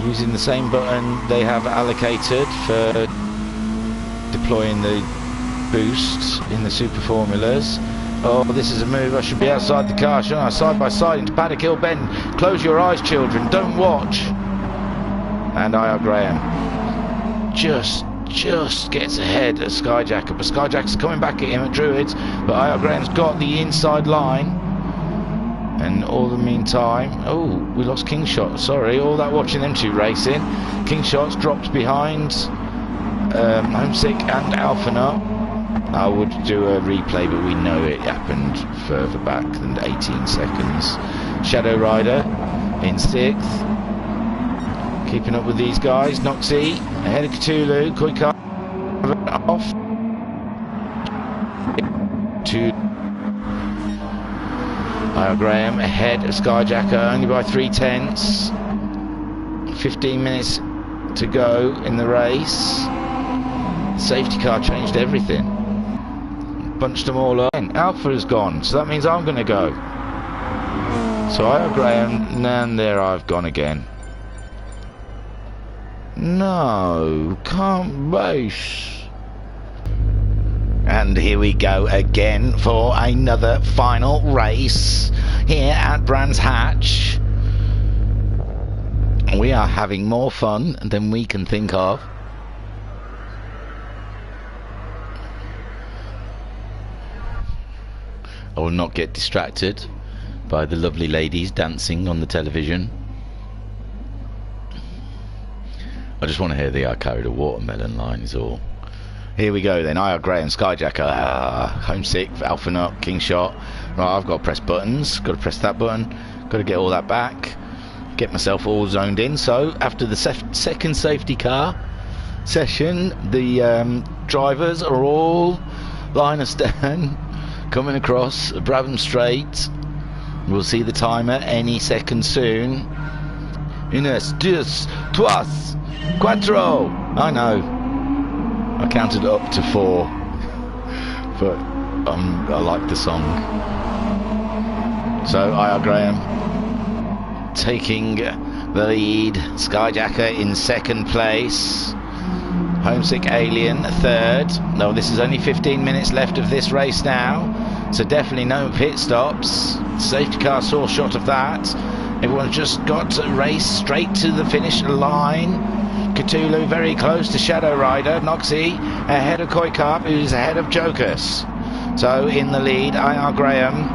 using the same button they have allocated for deploying the boost in the super formulas. Oh, this is a move. I should be outside the car, shouldn't I? Side by side into Paddock Hill Bend. Close your eyes, children. Don't watch. And IR Graham just gets ahead of Skyjacker. But Skyjacker's coming back at him at Druids. But IR Graham's got the inside line. And all the meantime... Oh, we lost King Shot. Sorry, all that watching them two racing. King Shot's dropped behind Homesick and Alpha Knot. I would do a replay, but we know it happened further back than 18 seconds. Shadow Rider in 6th. Keeping up with these guys. Noxie ahead of Cthulhu. Koika off. IR Graham ahead of Skyjacker only by 3/10. 15 minutes to go in the race. Safety car changed everything. Bunched them all up. Alpha is gone, so that means I'm going to go. So IR Graham, and there I've gone again. No, can't race. And here we go again for another final race here at Brands Hatch. We are having more fun than we can think of. I will not get distracted by the lovely ladies dancing on the television. I just want to hear the I carried a watermelon line is all. Here we go then. IR Graham, Skyjacker, Homesick, Alpha Knot, King Shot. Right, I've got to press buttons. Got to press that button. Got to get all that back. Get myself all zoned in. So after the second safety car session, the drivers are all line astern. coming across Brabham Straight. We'll see the timer any second soon. Unos, dos, trois, cuatro. I know. I counted up to 4, but I like the song. So IR Graham taking the lead. Skyjacker in second place. Homesick Alien third. No, this is only 15 minutes left of this race now, so definitely no pit stops. Safety car saw shot of that. Everyone's just got to race straight to the finish line. Cthulhu very close to Shadow Rider. Noxie ahead of Koikap, who's ahead of Jokus. So in the lead, IR Graham.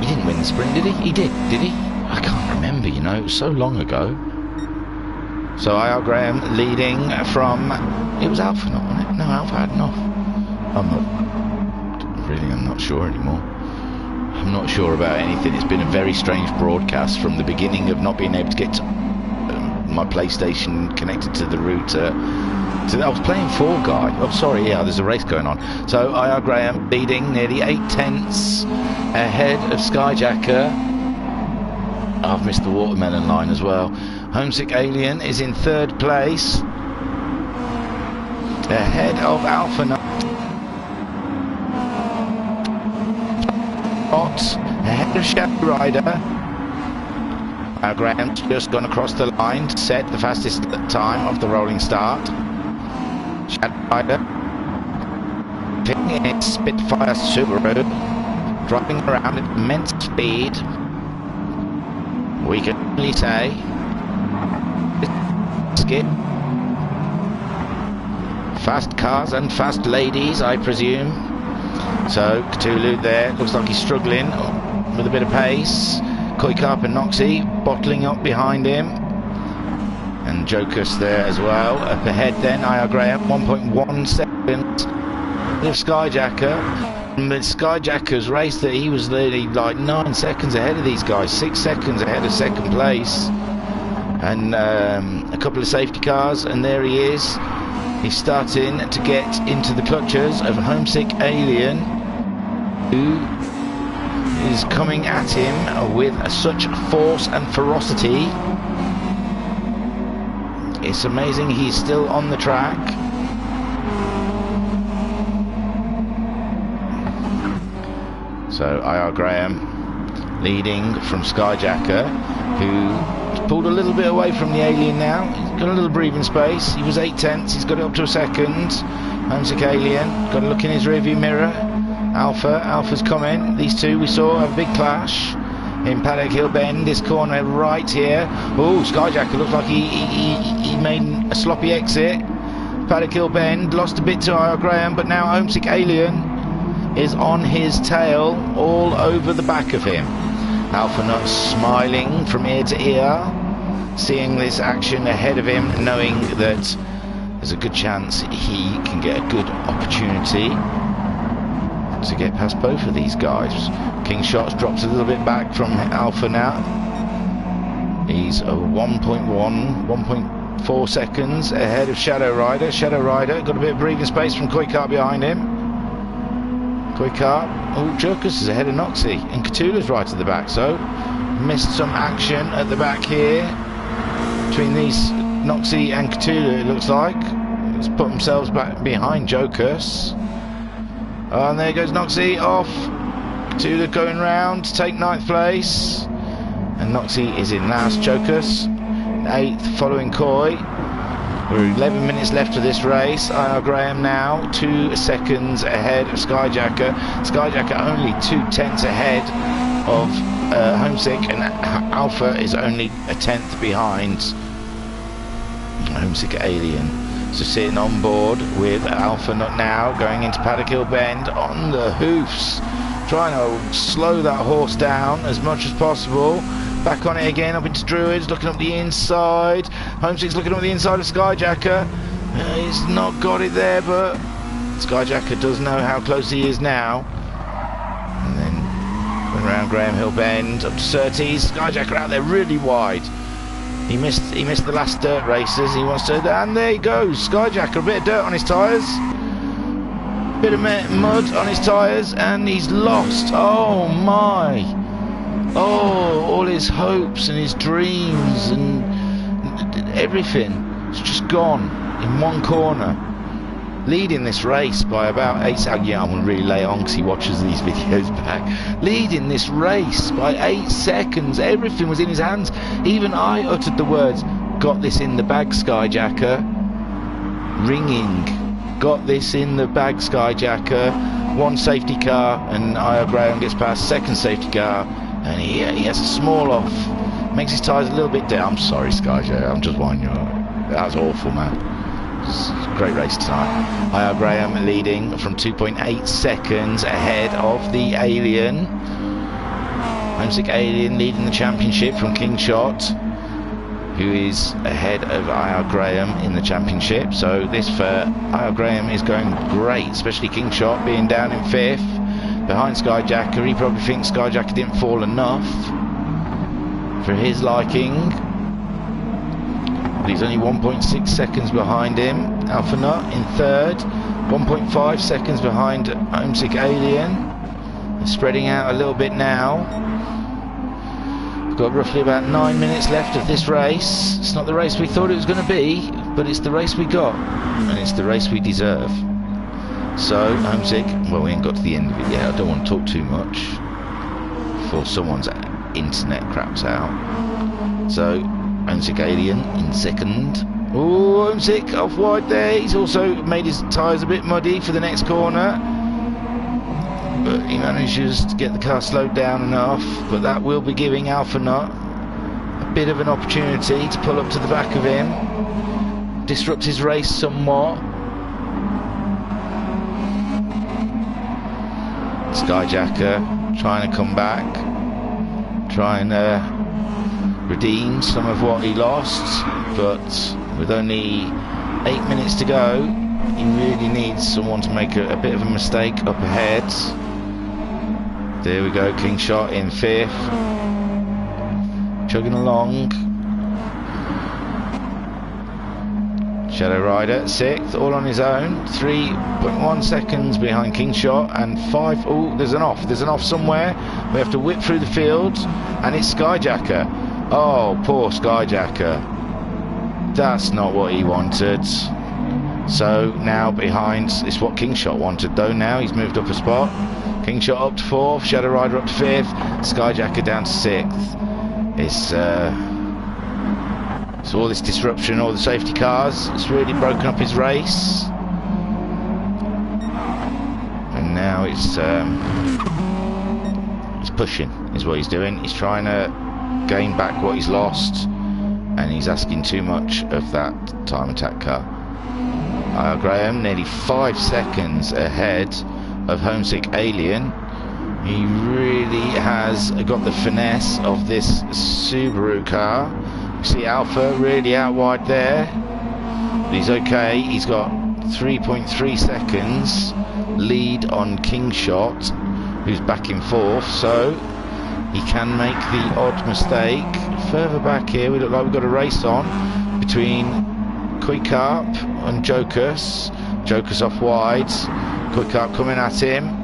He didn't win the sprint, did he? He did he? I can't remember, you know, it was so long ago. So IR Graham leading from, it was Alpha not, wasn't it? No, Alpha had enough. I'm not sure anymore. I'm not sure about anything. It's been a very strange broadcast from the beginning of not being able to get to, my PlayStation connected to the router. I was playing Fall Guy. Oh, sorry, yeah, there's a race going on. So IR Graham leading nearly 8 tenths ahead of Skyjacker. I've missed the watermelon line as well. Homesick Alien is in third place, ahead of Alpha Knight. Ahead of Shadow Rider. Graham's just gone across the line to set the fastest time of the rolling start. Shadow Rider picking its Spitfire Subaru, driving around at immense speed. We can only say skip. Fast cars and fast ladies, I presume. So Cthulhu there, looks like he's struggling with a bit of pace. Koikap and Noxie bottling up behind him. And Jokus there as well. Up ahead then, IR Graham, 1.1 seconds of Skyjacker. And with Skyjacker's race that he was nearly like 9 seconds ahead of these guys, 6 seconds ahead of second place. And a couple of safety cars, and there he is. He's starting to get into the clutches of Homesick Alien, who is coming at him with such force and ferocity. It's amazing he's still on the track. So IR Graham leading from Skyjacker, who pulled a little bit away from the Alien now. He's got a little breathing space. He was 8 tenths, he's got it up to a second. Homesick Alien, got to look in his rearview mirror. Alpha's coming. These two we saw have a big clash in Paddock Hill Bend, this corner right here. Oh, Skyjacker looks like he made a sloppy exit. Paddock Hill Bend, lost a bit to IR Graham, but now Homesick Alien is on his tail, all over the back of him. Alpha Nut smiling from ear to ear, seeing this action ahead of him, knowing that there's a good chance he can get a good opportunity to get past both of these guys. King Shots drops a little bit back from Alpha now. He's a 1.4 seconds ahead of Shadow Rider. Shadow Rider got a bit of breathing space from Koikap behind him. Koikap, oh, Jokus is ahead of Noxie, and Cthulhu's right at the back, so missed some action at the back here between these Noxie and Cthulhu, it looks like. Let's put themselves back behind Jokus. And there goes Noxie off. Cthulhu going round to take 9th place. And Noxie is in last. Jokus 8th, following Koi. We're 11 minutes left of this race. IR Graham now 2 seconds ahead of Skyjacker. Skyjacker only 2 tenths ahead of Homesick, and Alpha is only a 10th behind Homesick Alien. So sitting on board with Alpha Nut now, going into Paddock Hill Bend on the hoofs, trying to slow that horse down as much as possible. Back on it again, up into Druids, looking up the inside. Homesick's looking up the inside of Skyjacker. He's not got it there, but Skyjacker does know how close he is now. And then going around Graham Hill Bend, up to Surtees. Skyjacker out there really wide. He missed the last dirt races. He wants to, and there he goes. Skyjacker, a bit of dirt on his tyres. bit of mud on his tyres, and he's lost. Oh my! Oh, all his hopes and his dreams and everything, it's just gone in one corner. Leading this race by about 8 seconds. Yeah, I'm really late on because he watches these videos back. Leading this race by 8 seconds. Everything was in his hands. Even I uttered the words, "Got this in the bag, Skyjacker." Ringing. Got this in the bag, Skyjacker. One safety car, and Io Graham gets past. Second safety car, and he has a small off. Makes his tyres a little bit down. I'm sorry, Skyjacker. I'm just winding you up. That was awful, man. It's a great race tonight. Io Graham leading from 2.8 seconds ahead of the Alien. Homesick Alien leading the championship from King Shot, who is ahead of Io Graham in the championship. So this for Io Graham is going great, especially King Shot being down in 5th behind Skyjacker. He probably thinks Skyjacker didn't fall enough for his liking. But he's only 1.6 seconds behind him. Alpha Nut in 3rd, 1.5 seconds behind Homesick Alien. They're spreading out a little bit now. We've got roughly about 9 minutes left of this race. It's not the race we thought it was going to be, but it's the race we got, and it's the race we deserve. So, Homesick, well, we ain't got to the end of it yet. I don't want to talk too much before someone's internet craps out. So, Homesick Alien in 2nd. Oh, Homesick off wide there. He's also made his tyres a bit muddy for the next corner, but he manages to get the car slowed down enough. But that will be giving Alpha Nut a bit of an opportunity to pull up to the back of him, disrupt his race somewhat. Skyjacker trying to come back, trying to redeem some of what he lost, but with only 8 minutes to go, he really needs someone to make a bit of a mistake up ahead. There we go, King Shot in 5th, chugging along. Shadow Rider 6th, all on his own, 3.1 seconds behind King Shot, and 5. Oh, there's an off somewhere. We have to whip through the field, and it's Skyjacker. Oh, poor Skyjacker. That's not what he wanted. So now behind, it's what King Shot wanted though. Now he's moved up a spot. King Shot up to 4th, Shadow Rider up to 5th, Skyjacker down to 6th. It's all this disruption, all the safety cars. It's really broken up his race. And now it's pushing, is what he's doing. He's trying to gain back what he's lost, and he's asking too much of that time attack car. Io Graham nearly 5 seconds ahead of Homesick Alien. He really has got the finesse of this Subaru car. You see Alpha really out wide there, but he's okay. He's got 3.3 seconds lead on King Shot, who's back in 4th, so he can make the odd mistake. Further back here, we look like we've got a race on between Quickcarp and Jokus. Jokus off wide, Quickcarp coming at him.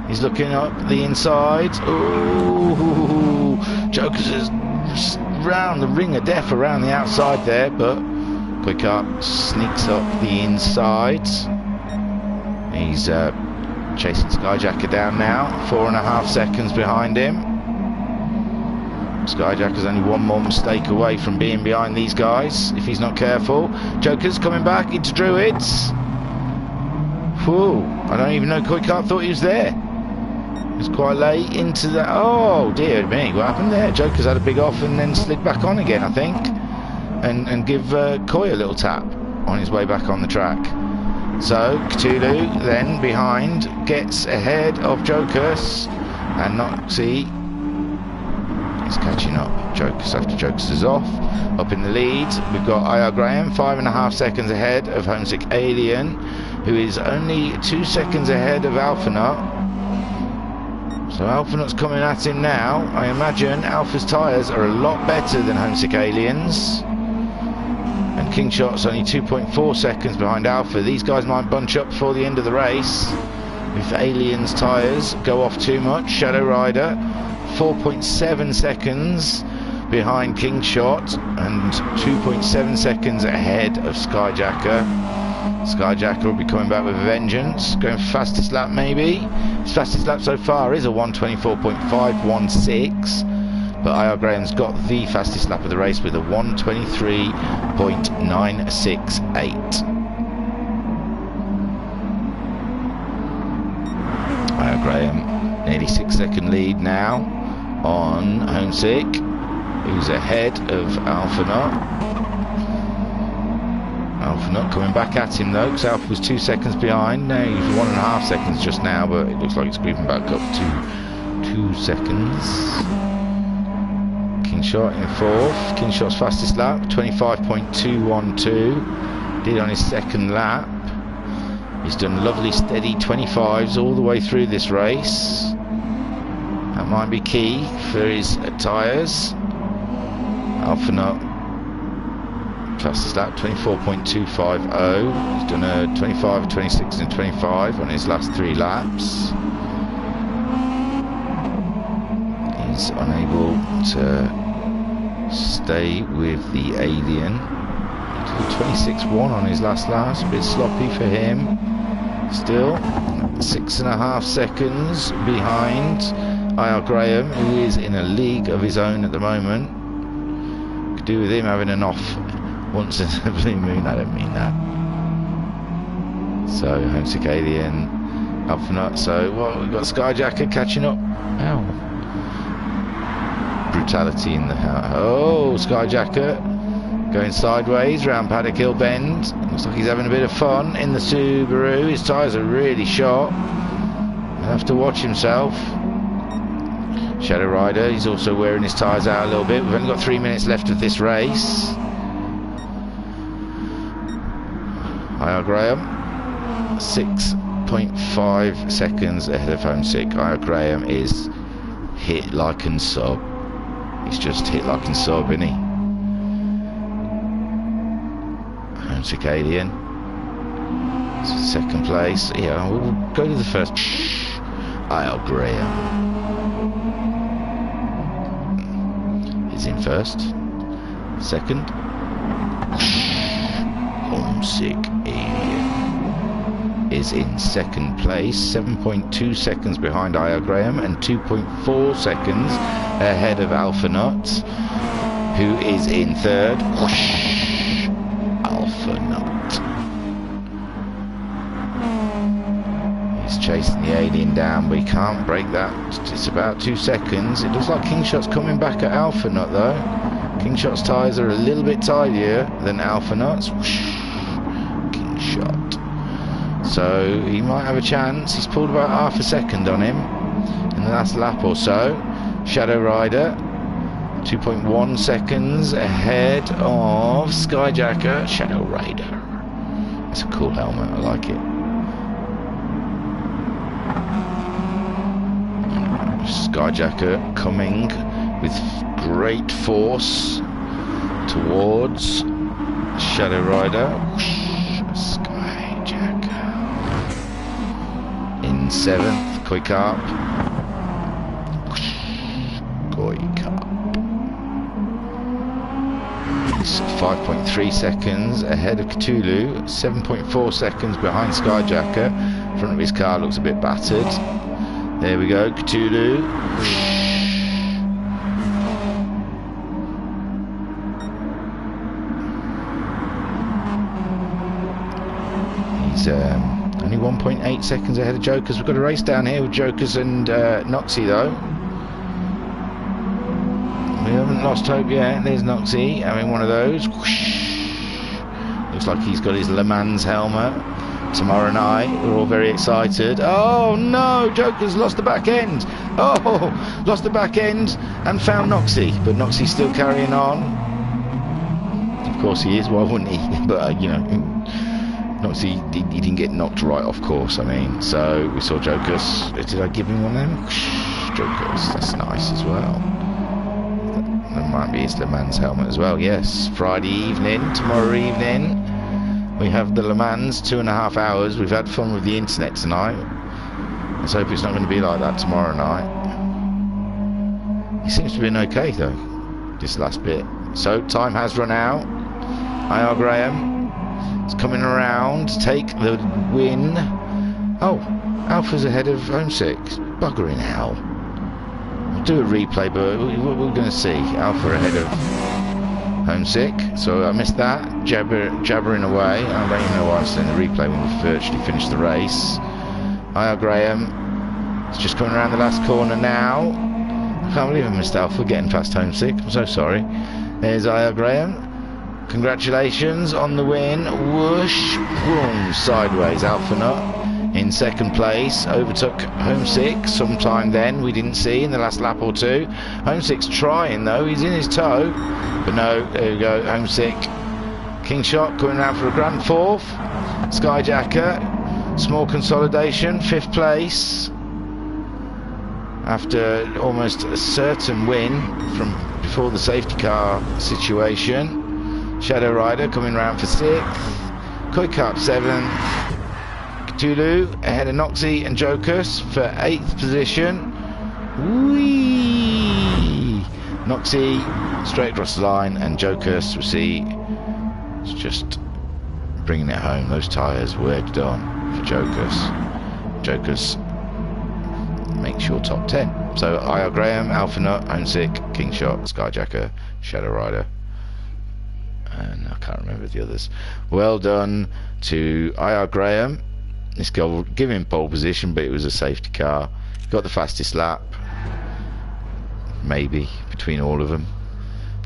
He's looking up the inside. Ooh, Jokus is round the ring of death around the outside there, but Quickcarp sneaks up the inside. He's chasing Skyjacker down now, 4.5 seconds behind him. Skyjacker's only one more mistake away from being behind these guys if he's not careful. Joker's coming back into Druids. Whew, I don't even know Quickcarp thought he was there. It's quite late into that. Oh dear me, what happened there? Joker's had a big off and then slid back on again, I think, and give Coy a little tap on his way back on the track. So Cthulhu then behind gets ahead of Jokus, and Noxie is catching up. Jokus after Jokus is off. Up in the lead, we've got Io Graham 5.5 seconds ahead of Homesick Alien, who is only 2 seconds ahead of Alpha Nut. So Alpha Nut's coming at him now. I imagine Alpha's tyres are a lot better than Homesick Alien's. And King Shot's only 2.4 seconds behind Alpha. These guys might bunch up before the end of the race if Alien's tyres go off too much. Shadow Rider 4.7 seconds behind King Shot and 2.7 seconds ahead of Skyjacker. Skyjacker will be coming back with a vengeance, going for fastest lap maybe. His fastest lap so far is a 1:24.516, but IR Graham's got the fastest lap of the race with a 1:23.968. IR Graham nearly 6-second lead now on Homesick, who's ahead of Alpha Nut. Alpha Nut coming back at him though, because Alpha was 2 seconds behind. Now he's 1.5 seconds just now, but it looks like it's creeping back up to 2 seconds. King Shot in fourth. King Shot's fastest lap, 25.212. Did on his second lap. He's done lovely steady 25s all the way through this race. That might be key for his tyres. Alpha Nut fastest lap 24.250. He's done a 25, 26 and 25 on his last 3 laps. He's unable to stay with the Alien. He did a 26.1 on his last lap. It's a bit sloppy for him. Still 6.5 seconds behind IR Graham, who is in a league of his own at the moment. Could do with him having an off once in a blue moon. I don't mean that. So Homesick Alien, Alpha Nut. So what, we've got Skyjacker catching up. Ow. Brutality in the house. Oh, Skyjacker going sideways round Paddock Hill Bend. Looks like he's having a bit of fun in the Subaru. His tyres are really shot. He'll have to watch himself. Shadow Rider, he's also wearing his tyres out a little bit. We've only got 3 minutes left of this race. IR Graham 6.5 seconds ahead of Homesick. IR Graham is hit like and sub. He's just hit like and sub, isn't he? Homesick Alien, second place. Yeah, we'll go to the first. IR Graham is in first. Second, Homesick Alien is in second place, 7.2 seconds behind IR Graham and 2.4 seconds ahead of Alpha Nut, who is in third. Alpha Nut. He's chasing the Alien down, but he can't break that. It's about 2 seconds. It looks like King Shot's coming back at Alpha Nut though. King Shot's tyres are a little bit tidier than Alpha Nut's. King Shot. So he might have a chance. He's pulled about half a second on him in the last lap or so. Shadow Rider 2.1 seconds ahead of Skyjacker. Shadow Rider. That's a cool helmet, I like it. Skyjacker coming with great force towards Shadow Rider. Skyjacker in seventh. Koikarp. Koikarp. He's 5.3 seconds ahead of Cthulhu. 7.4 seconds behind Skyjacker. Front of his car looks a bit battered. There we go, Cthulhu. He's only 1.8 seconds ahead of Jokers. We've got a race down here with Jokers and Noxie though. We haven't lost hope yet. There's Noxie having one of those. Looks like he's got his Le Mans helmet. Tomorrow night, we're all very excited. Oh no, Joker's lost the back end. Oh, lost the back end and found Noxie, but Noxie's still carrying on. Of course he is, why wouldn't he? But you know, Noxie, he didn't get knocked right off course, I mean. So we saw Joker's. Did I give him one of them? Joker's, that's nice as well. There might be his Le Mans helmet as well. Yes, Friday evening, tomorrow evening, we have the Le Mans, 2.5 hours. We've had fun with the internet tonight. Let's hope it's not going to be like that tomorrow night. He seems to be okay though, this last bit. So time has run out. IR Graham is coming around to take the win. Oh, Alpha's ahead of Homesick. Buggering hell. We'll do a replay, but we're going to see Alpha ahead of Homesick. So I missed that. Jabbering away. I don't even know why I was in the replay when we virtually finished the race. IR Graham is just coming around the last corner now. I can't believe I missed Alpha getting past Homesick. I'm so sorry. There's IR Graham. Congratulations on the win. Whoosh. Boom. Sideways. Alpha Nut in second place, overtook Homesick sometime then, we didn't see in the last lap or two. Homesick's trying though, he's in his toe, but no, there we go, Homesick. Kingshot coming around for a grand fourth. Skyjacker, small consolidation, 5th place. After almost a certain win from before the safety car situation. Shadow Rider coming round for 6th. Quick Up 7th. Tulu ahead of Noxie and Jokus for 8th position. Whee! Noxie straight across the line, and Jokus, we see, is just bringing it home. Those tyres worked on for Jokus. Jokus makes your top 10. So IR Graham, Alpha Nut, Homesick, Kingshot, Skyjacker, Shadow Rider, and I can't remember the others. Well done to IR Graham. This guy will give him pole position, but it was a safety car. Got the fastest lap, maybe, between all of them.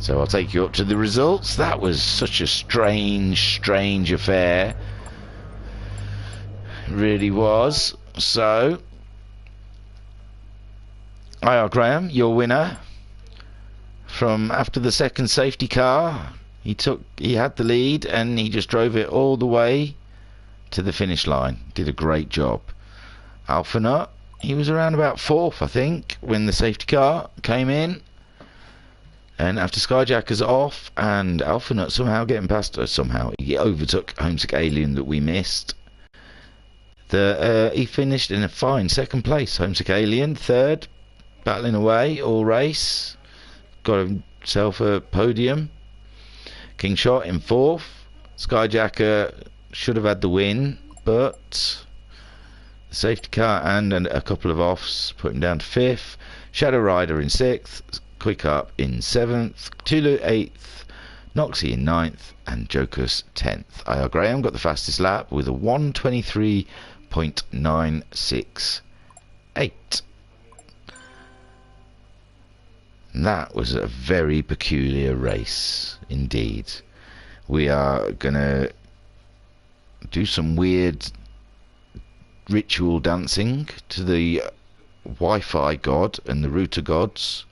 So I'll take you up to the results. That was such a strange affair. It really was. So, IR Graham, your winner. From after the second safety car, he had the lead, and he just drove it all the way to the finish line. Did a great job. Alpha Nut, he was around about 4th, I think, when the safety car came in. And after Skyjacker's off, and Alpha Nut somehow getting past us, he overtook Homesick Alien that we missed. He finished in a fine 2nd place. Homesick Alien 3rd, battling away all race. Got himself a podium. Kingshot in 4th. Skyjacker should have had the win, but the safety car and a couple of offs put him down to 5th. Shadow Rider in 6th, Quick Up in 7th, Tulu 8th, Noxie in 9th, and Jokus 10th. IR Graham got the fastest lap with a 1:23.968. That was a very peculiar race indeed. We are gonna do some weird ritual dancing to the Wi-Fi god and the router gods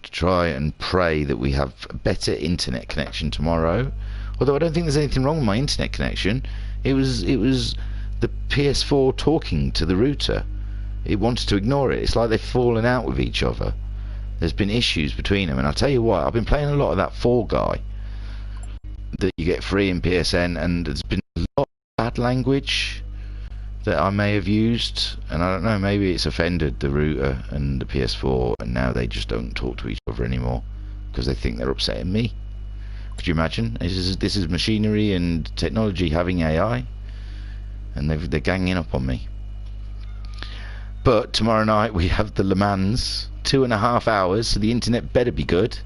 to try and pray that we have a better internet connection tomorrow. Although I don't think there's anything wrong with my internet connection. It was the PS4 talking to the router. It wanted to ignore it. It's like they've fallen out with each other. There's been issues between them, and I'll tell you what, I've been playing a lot of that Fall Guy that you get free in PSN, and there's been a lot of bad language that I may have used, and I don't know, maybe it's offended the router and the PS4, and now they just don't talk to each other anymore because they think they're upsetting me. Could you imagine? This is machinery and technology having AI, and they're ganging up on me. But tomorrow night we have the Le Mans, 2.5 hours, so the internet better be good,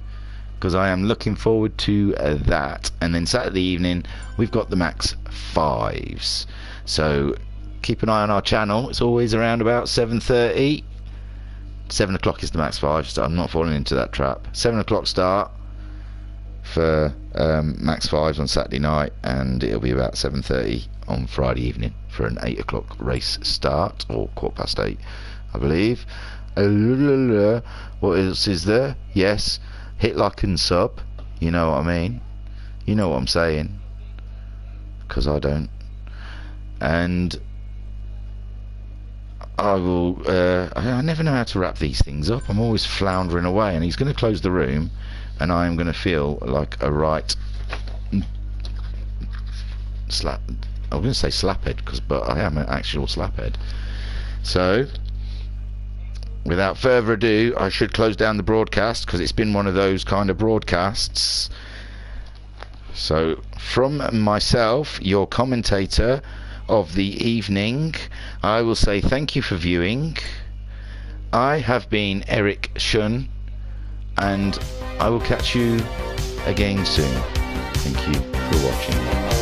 because I am looking forward to that. And then Saturday evening we've got the Max 5s, so keep an eye on our channel. It's always around about 7:30. 7 o'clock is the Max 5, so I'm not falling into that trap. 7 o'clock start for Max 5s on Saturday night, and it'll be about 7:30 on Friday evening for an 8 o'clock race start, or 8:15, I believe. What else is there? Yes, hit like and sub, you know what I mean, you know what I'm saying, because I don't. And I will I never know how to wrap these things up. I'm always floundering away, and he's going to close the room and I am going to feel like a right slap. I was going to say slaphead, but I am an actual slaphead. So, without further ado, I should close down the broadcast, because it's been one of those kind of broadcasts. So, from myself, your commentator of the evening, I will say thank you for viewing. I have been Eric Shun, and I will catch you again soon. Thank you for watching.